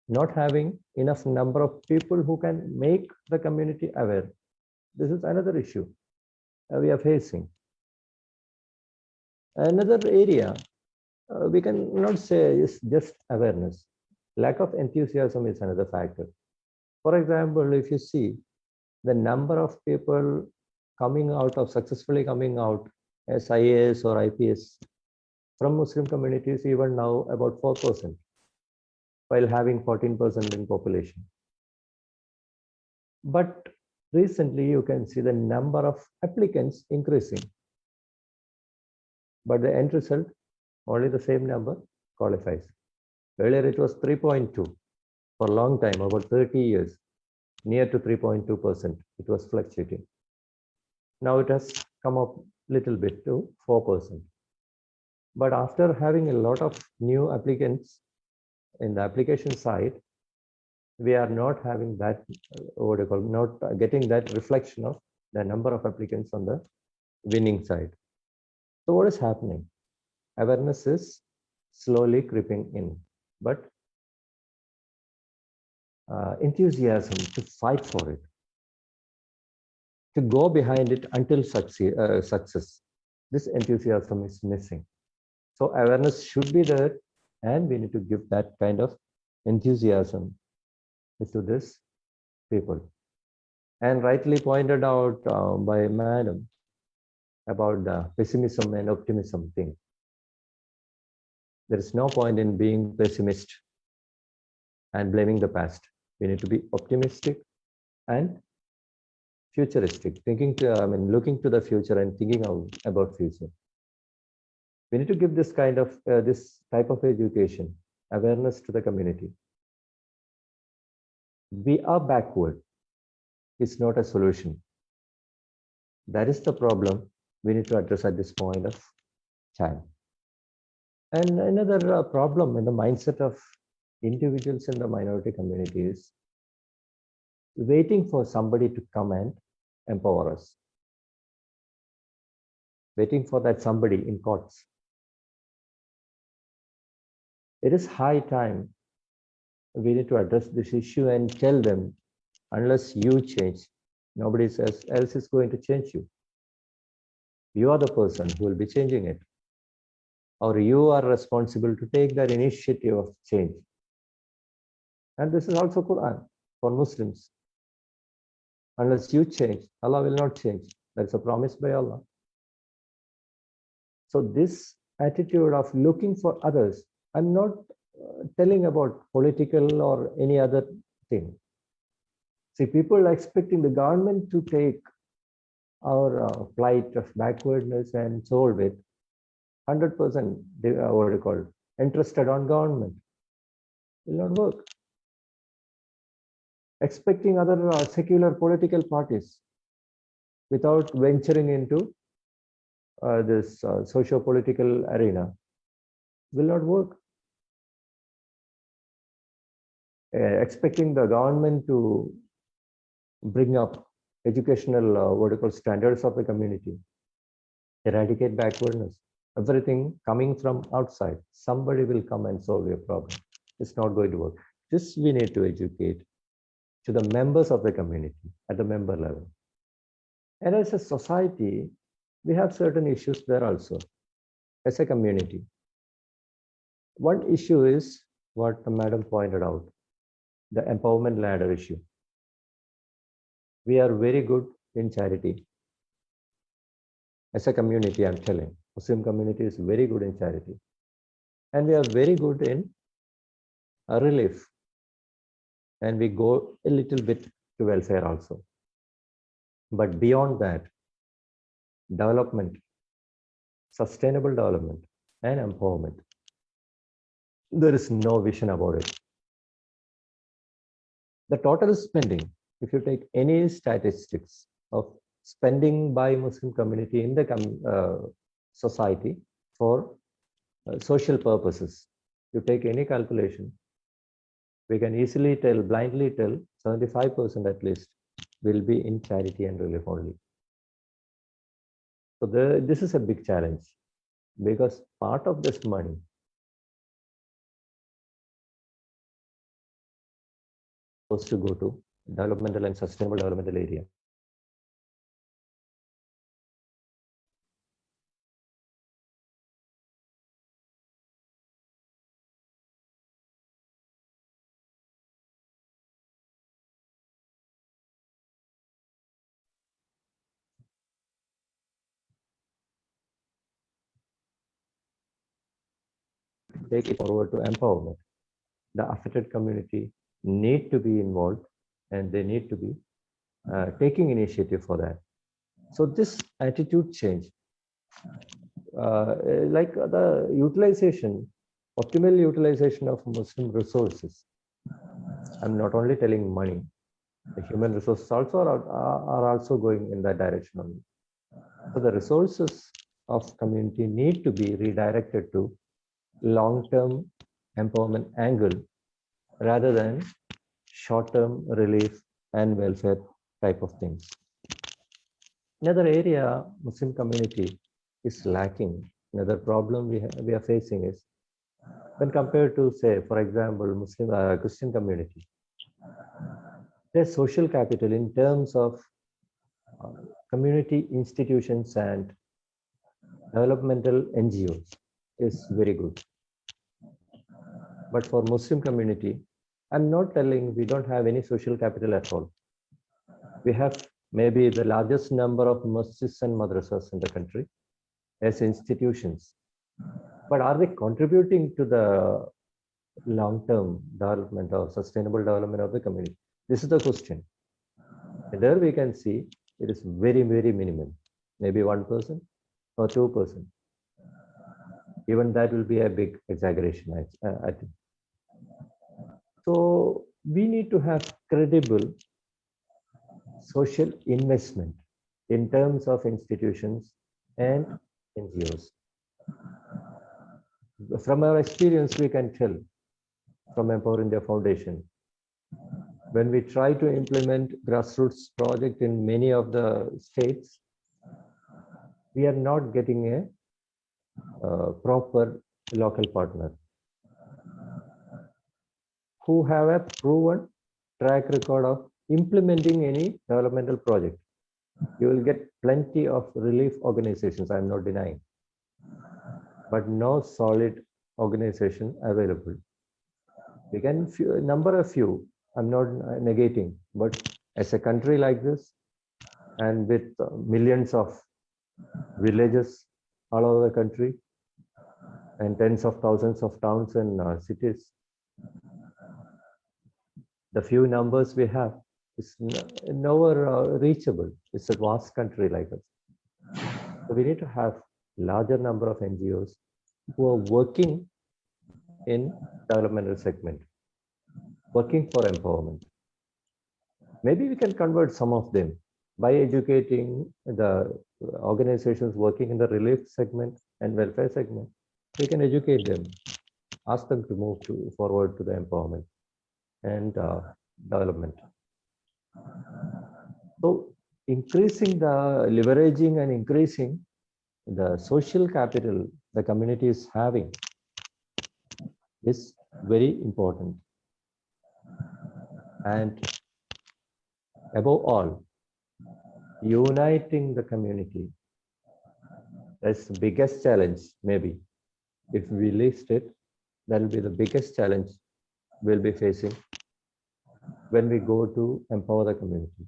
not having enough number of people who can make the community aware. This is another issue we are facing. Another area we can not say is just awareness. Lack of enthusiasm is another factor. For example, if you see the number of people successfully coming out as IAS or IPS from Muslim communities, even now about 4%, while having 14% in population. But recently you can see the number of applicants increasing, but the end result, only the same number qualifies. Earlier it was 3.2 for a long time, about 30 years, near to 3.2%. It was fluctuating. Now it has come up a little bit to 4%. But after having a lot of new applicants in the application side, we are not having that, not getting that reflection of the number of applicants on the winning side. So what is happening? Awareness is slowly creeping in, but enthusiasm to fight for it, to go behind it until success. This enthusiasm is missing. So awareness should be there, and we need to give that kind of enthusiasm to this people. And rightly pointed out by Madam about the pessimism and optimism thing. There is no point in being pessimist and blaming the past. We need to be optimistic and futuristic, looking to the future and thinking about future. We need to give this kind of this type of education, awareness to the community. We are backward. It's not a solution. That is the problem we need to address at this point of time. And another problem in the mindset of individuals in the minority community is waiting for somebody to come and empower us. Waiting for that somebody in quotes. It is high time we need to address this issue and tell them, unless you change, nobody else is going to change you. You are the person who will be changing it. Or you are responsible to take that initiative of change. And this is also Quran for Muslims. Unless you change, Allah will not change. That's a promise by Allah. So this attitude of looking for others, I'm not telling about political or any other thing. See, people are expecting the government to take our plight of backwardness and solve it. 100% what do you call it, interested on government will not work. Expecting other secular political parties without venturing into this socio-political arena will not work. Expecting the government to bring up educational what do you call standards of the community, eradicate backwardness, everything coming from outside, somebody will come and solve your problem. It's not going to work. This we need to educate to the members of the community at the member level. And as a society, we have certain issues there also, as a community. One issue is what the madam pointed out, the empowerment ladder issue. We are very good in charity. As a community, I'm telling, Muslim community is very good in charity. And we are very good in relief. And we go a little bit to welfare also. But beyond that, development, sustainable development, and empowerment, there is no vision about it. The total spending, if you take any statistics of spending by Muslim community in the society for social purposes, you take any calculation, we can easily tell, blindly tell, 75% at least will be in charity and relief only. So this is a big challenge, because part of this money supposed to go to developmental and sustainable developmental area. Take it forward to empowerment. The affected community need to be involved, and they need to be taking initiative for that. So this attitude change, like the utilization, optimal utilization of Muslim resources. I'm not only telling money, the human resources also are also going in that direction only. So the resources of community need to be redirected to long-term empowerment angle rather than short-term relief and welfare type of things. Another area Muslim community is lacking, another problem we are facing is when compared to, say, for example, Muslim Christian community, Their social capital in terms of community institutions and developmental NGOs is very good. But for Muslim community, I'm not telling we don't have any social capital at all. We have maybe the largest number of masjids and madrasas in the country as institutions. But are they contributing to the long-term development or sustainable development of the community? This is the question. And there we can see it is very, very minimal, maybe 1% or 2%. Even that will be a big exaggeration, I think. So we need to have credible social investment in terms of institutions and NGOs. From our experience, we can tell from Empower India Foundation, when we try to implement grassroots project in many of the states, we are not getting a proper local partner who have a proven track record of implementing any developmental project. You will get plenty of relief organizations, I'm not denying, but no solid organization available. We can number a few, I'm not negating, but as a country like this, and with millions of villages all over the country, and tens of thousands of towns and cities, the few numbers we have is nowhere reachable. It's a vast country like us. So we need to have larger number of NGOs who are working in developmental segment, working for empowerment. Maybe we can convert some of them by educating the organizations working in the relief segment and welfare segment. We can educate them, ask them to move forward to the empowerment and development. So increasing the leveraging and increasing the social capital the community is having is very important. And above all, uniting the community. That's the biggest challenge, maybe. If we list it, that will be the biggest challenge we'll be facing when we go to empower the community.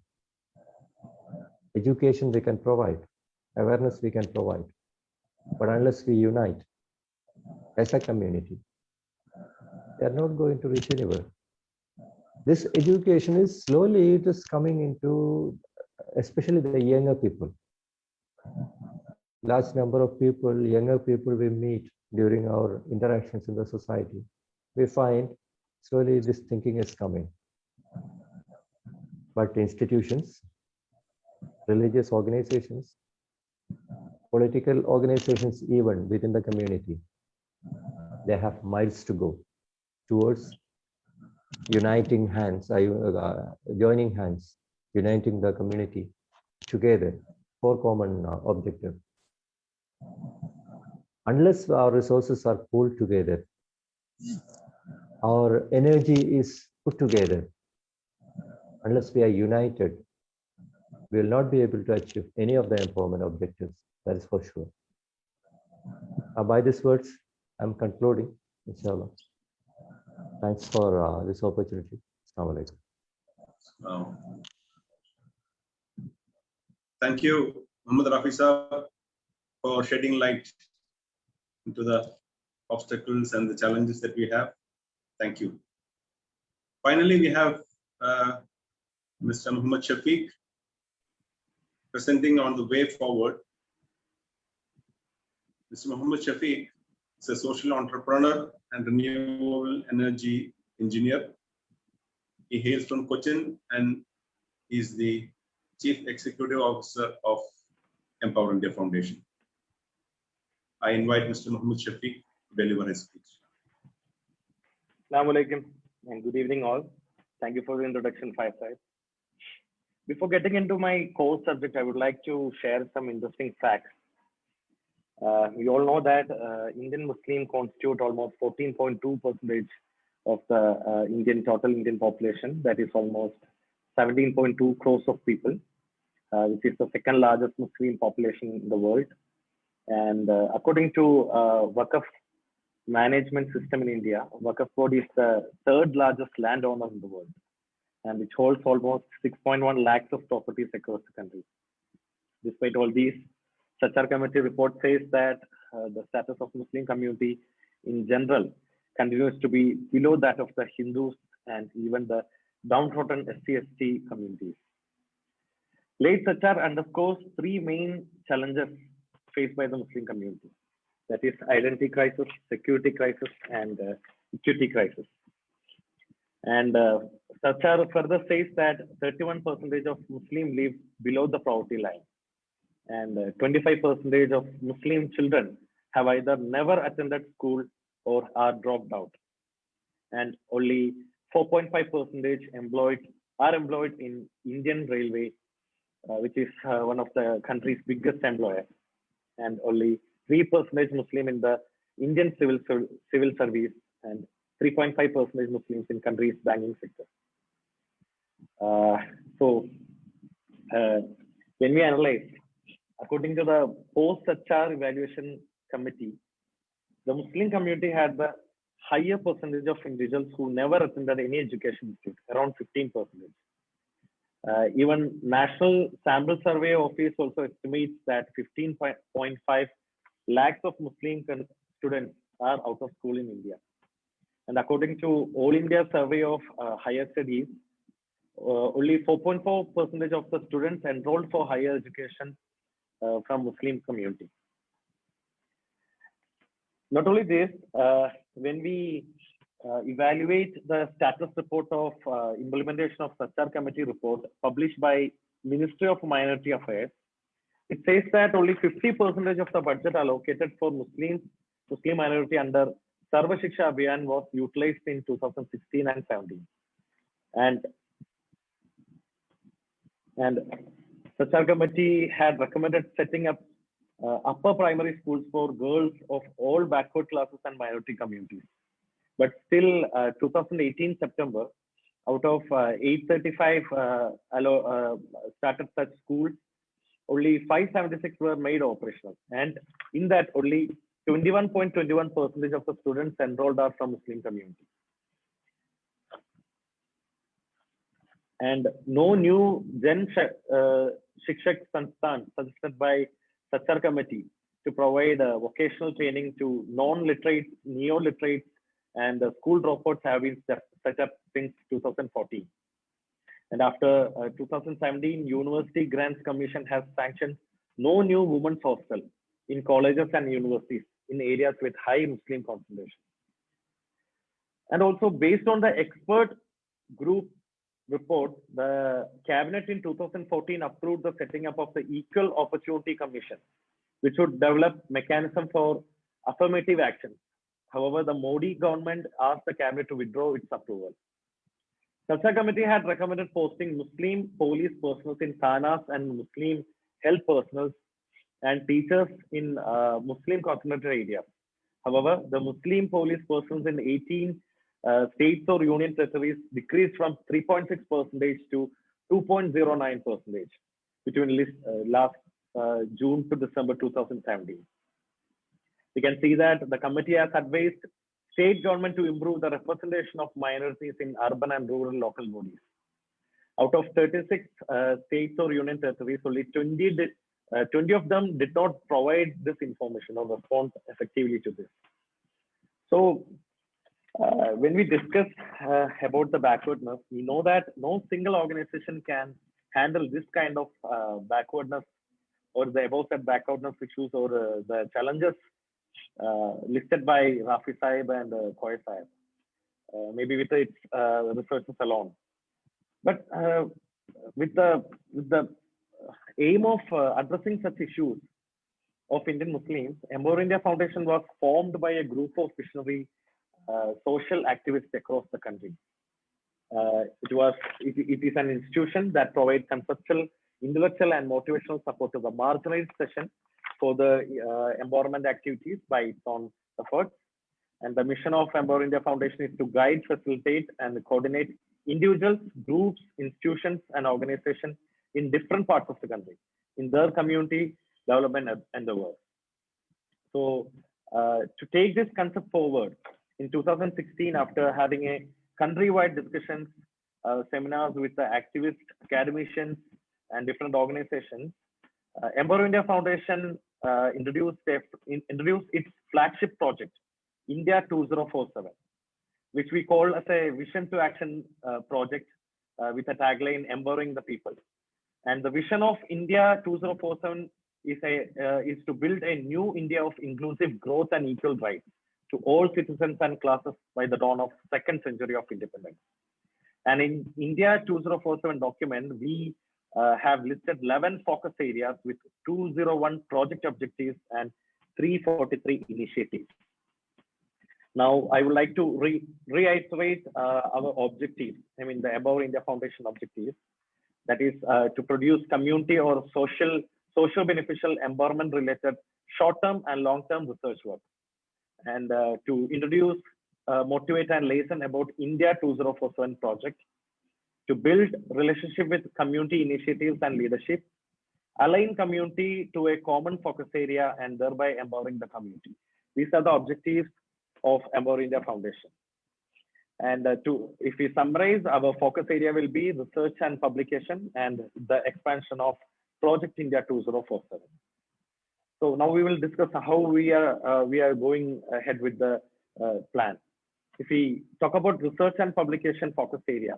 Education we can provide, awareness we can provide, but unless we unite as a community, they are not going to reach anywhere. This education is slowly, it is coming into, especially the younger people. Large number of people, younger people we meet during our interactions in the society. We find slowly this thinking is coming. But institutions, religious organizations, political organizations, even within the community, they have miles to go towards uniting hands, joining hands, uniting the community together for common objective. Unless our resources are pulled together, our energy is put together, unless we are united, we will not be able to achieve any of the empowerment objectives, that is for sure. By these words, I'm concluding, inshallah. Thanks for this opportunity. Assalamu alaikum. Thank you, Muhammad Rafi Sahab, for shedding light into the obstacles and the challenges that we have. Thank you. Finally, we have Mr. Muhammad Shafiq presenting on the way forward. Mr. Muhammad Shafiq is a social entrepreneur and renewable energy engineer. He hails from Cochin and is the Chief Executive Officer of Empower India Foundation. I invite Mr. Muhammad Shafiq to deliver his speech. Assalamu alaikum and good evening all. Thank you for the introduction, Fireside. Before getting into my core subject, I would like to share some interesting facts. We all know that Indian Muslims constitute almost 14.2% of the total Indian population. That is almost 17.2 crores of people, which is the second largest Muslim population in the world. And according to Waqf management system in India, Waqf board is the third largest landowner in the world, and which holds almost 6.1 lakhs of properties across the country. Despite all these, Sachar Committee report says that the status of Muslim community in general continues to be below that of the Hindus and even the downtrodden SC/ST communities. Late Sachar underscores three main challenges faced by the Muslim community. That is identity crisis, security crisis, and equity crisis. And Sachar further says that 31% of Muslims live below the poverty line, and 25% of Muslim children have either never attended school or are dropped out, and only 4.5% are employed in Indian Railway, which is one of the country's biggest employer, and only 3% Muslim in the Indian civil service, and 3.5% Muslims in country's banking sector. When we analyze, according to the post-Sachar evaluation committee, the Muslim community had the higher percentage of individuals who never attended any education institute, around 15%. Even National Sample Survey Office also estimates that 15.5 lakhs of Muslim students are out of school in India. And according to All India Survey of Higher Studies, only 4.4% of the students enrolled for higher education from Muslim community. Not only this, when we evaluate the status report of implementation of Sachar Committee report published by Ministry of Minority Affairs, it says that only 50% of the budget allocated for Muslim minority under Sarva Shiksha Abhiyan was utilized in 2016 and 17. And Sachar Committee had recommended setting up upper primary schools for girls of all backward classes and minority communities. But still, 2018 September, out of 835 started such schools, only 576 were made operational. And in that, only 21.21% of the students enrolled are from Muslim community. And no new Jan Shikshak Sansthan suggested by Sachar Committee to provide vocational training to non-literate, neo-literate, and school dropouts have been set up since 2014. And after 2017, University Grants Commission has sanctioned no new women's hostel in colleges and universities in areas with high Muslim concentration. And also based on the expert group report, the cabinet in 2014 approved the setting up of the Equal Opportunity Commission, which would develop mechanism for affirmative action. However, the Modi government asked the cabinet to withdraw its approval. Sachar Committee had recommended posting Muslim police personnel in Thanas and Muslim health personnel and teachers in Muslim concentrated areas. However, the Muslim police personnel in 18 states or union territories decreased from 3.6% to 2.09% between last June to December 2017. We can see that the committee has advised state government to improve the representation of minorities in urban and rural local bodies. Out of 36 states or union territories, only 20 of them did not provide this information or respond effectively to this. So when we discuss about the backwardness, we know that no single organization can handle this kind of backwardness or the above said backwardness issues or the challenges listed by Rafi Saib and Koy Saib, maybe with its researchers alone. But with the aim of addressing such issues of Indian Muslims, Empower India Foundation was formed by a group of visionary social activists across the country. It is an institution that provides conceptual, intellectual, and motivational support to the marginalized section for the empowerment activities by its own efforts. And the mission of Empower India Foundation is to guide, facilitate, and coordinate individuals, groups, institutions, and organizations in different parts of the country in their community development endeavors. So to take this concept forward, in 2016, after having a countrywide discussions, seminars with the activists, academicians, and different organizations, Empower India Foundation introduced its flagship project, India 2047, which we call as a vision to action project with a tagline, empowering the people. And the vision of India 2047 is to build a new India of inclusive growth and equal rights to all citizens and classes by the dawn of second century of independence. And in India 2047 document, we have listed 11 focus areas with 201 project objectives and 343 initiatives. Now, I would like to reiterate our objectives. I mean, the Empower India Foundation objectives. That is to produce community or social beneficial empowerment related short-term and long-term research work. And to introduce, motivate and liaison about India 2047 project, to build relationship with community initiatives and leadership, align community to a common focus area and thereby empowering the community. These are the objectives of Empower India Foundation. And if we summarize, our focus area will be research and publication and the expansion of Project India 2047. So now we will discuss how we are going ahead with the plan. If we talk about research and publication focus area,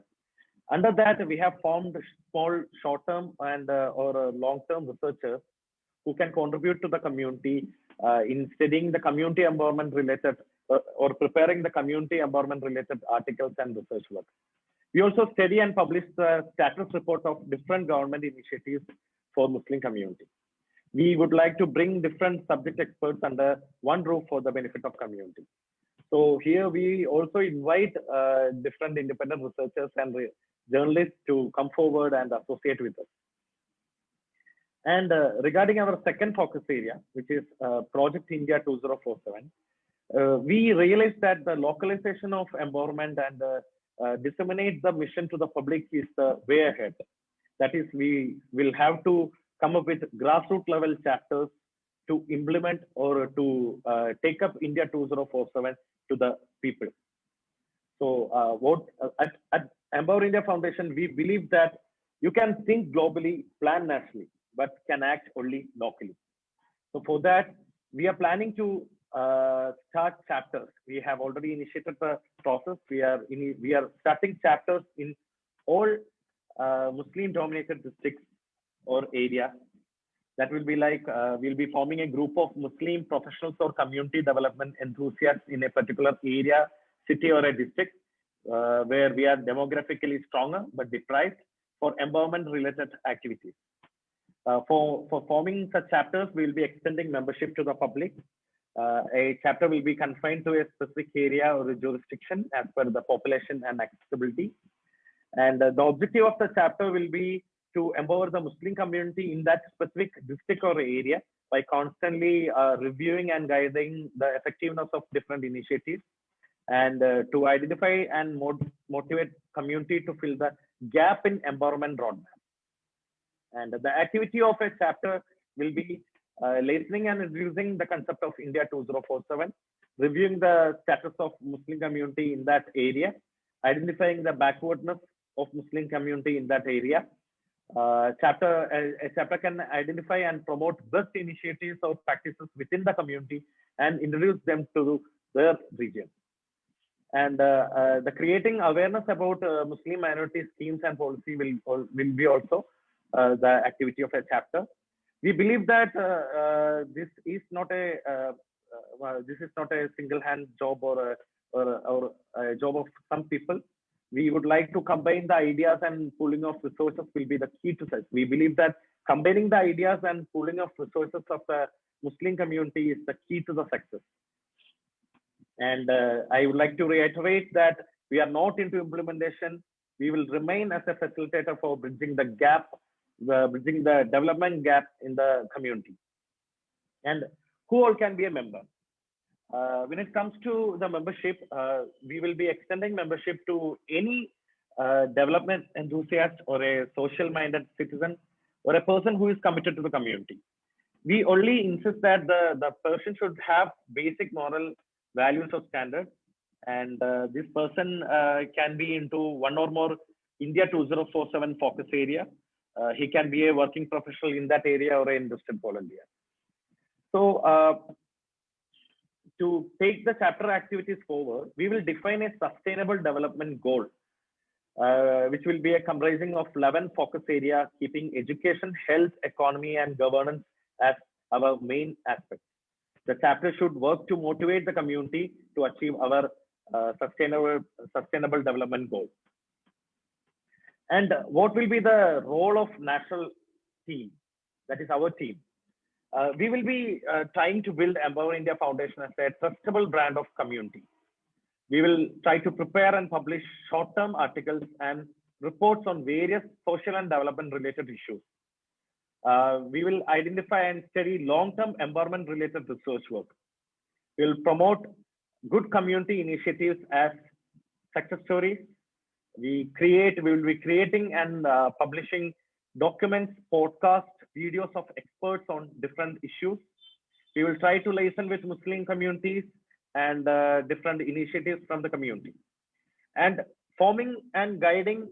under that we have formed small short-term and or long-term researchers who can contribute to the community in studying the community empowerment related or preparing the community empowerment related articles and research work. We also study and publish the status report of different government initiatives for Muslim community. We would like to bring different subject experts under one roof for the benefit of community. So here we also invite different independent researchers and journalists to come forward and associate with us. And regarding our second focus area, which is Project India 2047, we realized that the localization of empowerment and disseminate the mission to the public is the way ahead. That is, we will have to come up with grassroots level chapters to implement or to take up India 2047 to the people. So at Empower India Foundation, we believe that you can think globally, plan nationally, but can act only locally. So for that, we are planning to start chapters. We have already initiated the process. We are starting chapters in all Muslim-dominated districts or areas. That will be like we'll be forming a group of Muslim professionals or community development enthusiasts in a particular area, city, or a district where we are demographically stronger but deprived for empowerment-related activities. For forming such chapters, we will be extending membership to the public. A chapter will be confined to a specific area or a jurisdiction as per the population and accessibility. And the objective of the chapter will be to empower the Muslim community in that specific district or area by constantly reviewing and guiding the effectiveness of different initiatives, and to identify and motivate community to fill the gap in empowerment roadmap. And the activity of a chapter will be listening and introducing the concept of India 2047, reviewing the status of Muslim community in that area, identifying the backwardness of Muslim community in that area. A chapter can identify and promote best initiatives or practices within the community and introduce them to their region. And the creating awareness about Muslim minority schemes and policy will be also the activity of a chapter. We believe that this is not a single-hand job or a job of some people. We would like to combine the ideas, and pooling of resources will be the key to success. We believe that combining the ideas and pooling of resources of the Muslim community is the key to the success. And I would like to reiterate that we are not into implementation. We will remain as a facilitator for bridging the gap, bridging the development gap in the community. And who all can be a member? When it comes to the membership, we will be extending membership to any development enthusiast or a social minded citizen or a person who is committed to the community. We only insist that the person should have basic moral values or standards, and this person can be into one or more India 2047 focus area. He can be a working professional in that area or an interested volunteer. So to take the chapter activities forward, we will define a sustainable development goal, which will be a comprising of 11 focus areas, keeping education, health, economy, and governance as our main aspects. The chapter should work to motivate the community to achieve our sustainable development goals. And what will be the role of national team? That is our team. We will be trying to build Empower India Foundation as a trustable brand of community. We will try to prepare and publish short-term articles and reports on various social and development-related issues. We will identify and study long-term environment-related research work. We will promote good community initiatives as success stories. We will be creating and publishing documents, podcasts, videos of experts on different issues. We will try to liaison with Muslim communities and different initiatives from the community. And forming and guiding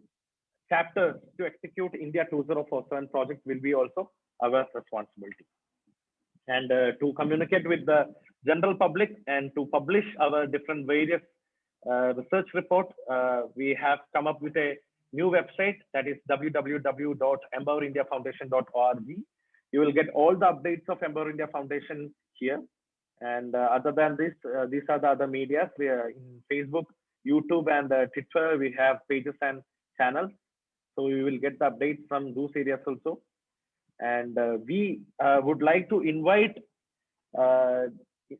chapters to execute India 2047 project will be also our responsibility. And to communicate with the general public and to publish our different various research report, we have come up with a new website, that is www.empowerindiafoundation.org. You will get all the updates of Empower India Foundation here. And other than this, these are the other medias. We are in Facebook, YouTube, and Twitter. We have pages and channels. So we will get the updates from those areas also. And we would like to invite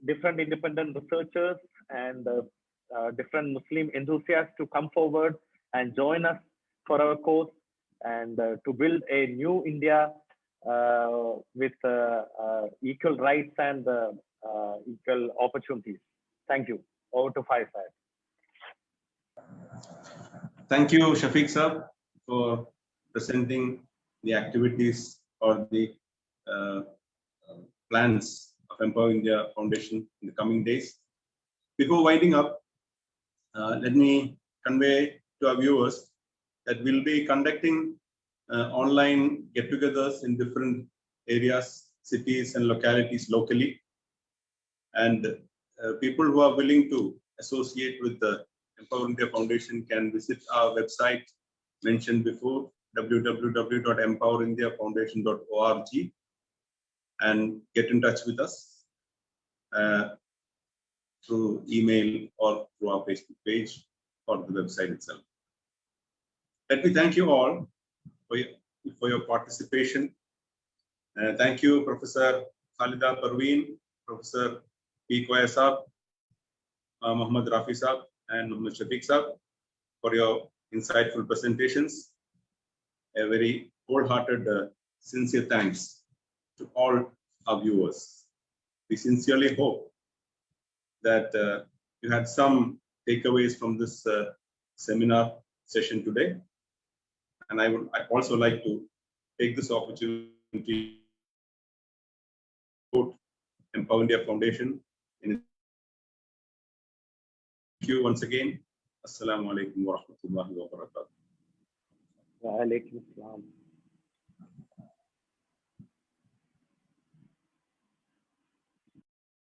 different independent researchers and different Muslim enthusiasts to come forward and join us for our course and to build a new India with equal rights and equal opportunities. Thank you. Over to Faisal. Thank you, Shafiq sir, for presenting the activities or the plans of Empower India Foundation in the coming days. Before winding up, let me convey to our viewers that we'll be conducting online get-togethers in different areas, cities, and localities locally. And people who are willing to associate with the Empower India Foundation can visit our website mentioned before, www.empowerindiafoundation.org, and get in touch with us through email or through our Facebook page or the website itself. Let me thank you all for your participation. Thank you, Professor Khalida Parveen, Professor P. Koya Saab, Muhammad Rafi Saab, and Muhammad Shafiq Saab for your insightful presentations. A very wholehearted, sincere thanks to all our viewers. We sincerely hope that you had some takeaways from this seminar session today. And I would also like to take this opportunity to Empower India Foundation. Thank you once again. Assalamu alaikum wa rahmatullahi wa barakatuh. Wa alaikum assalam.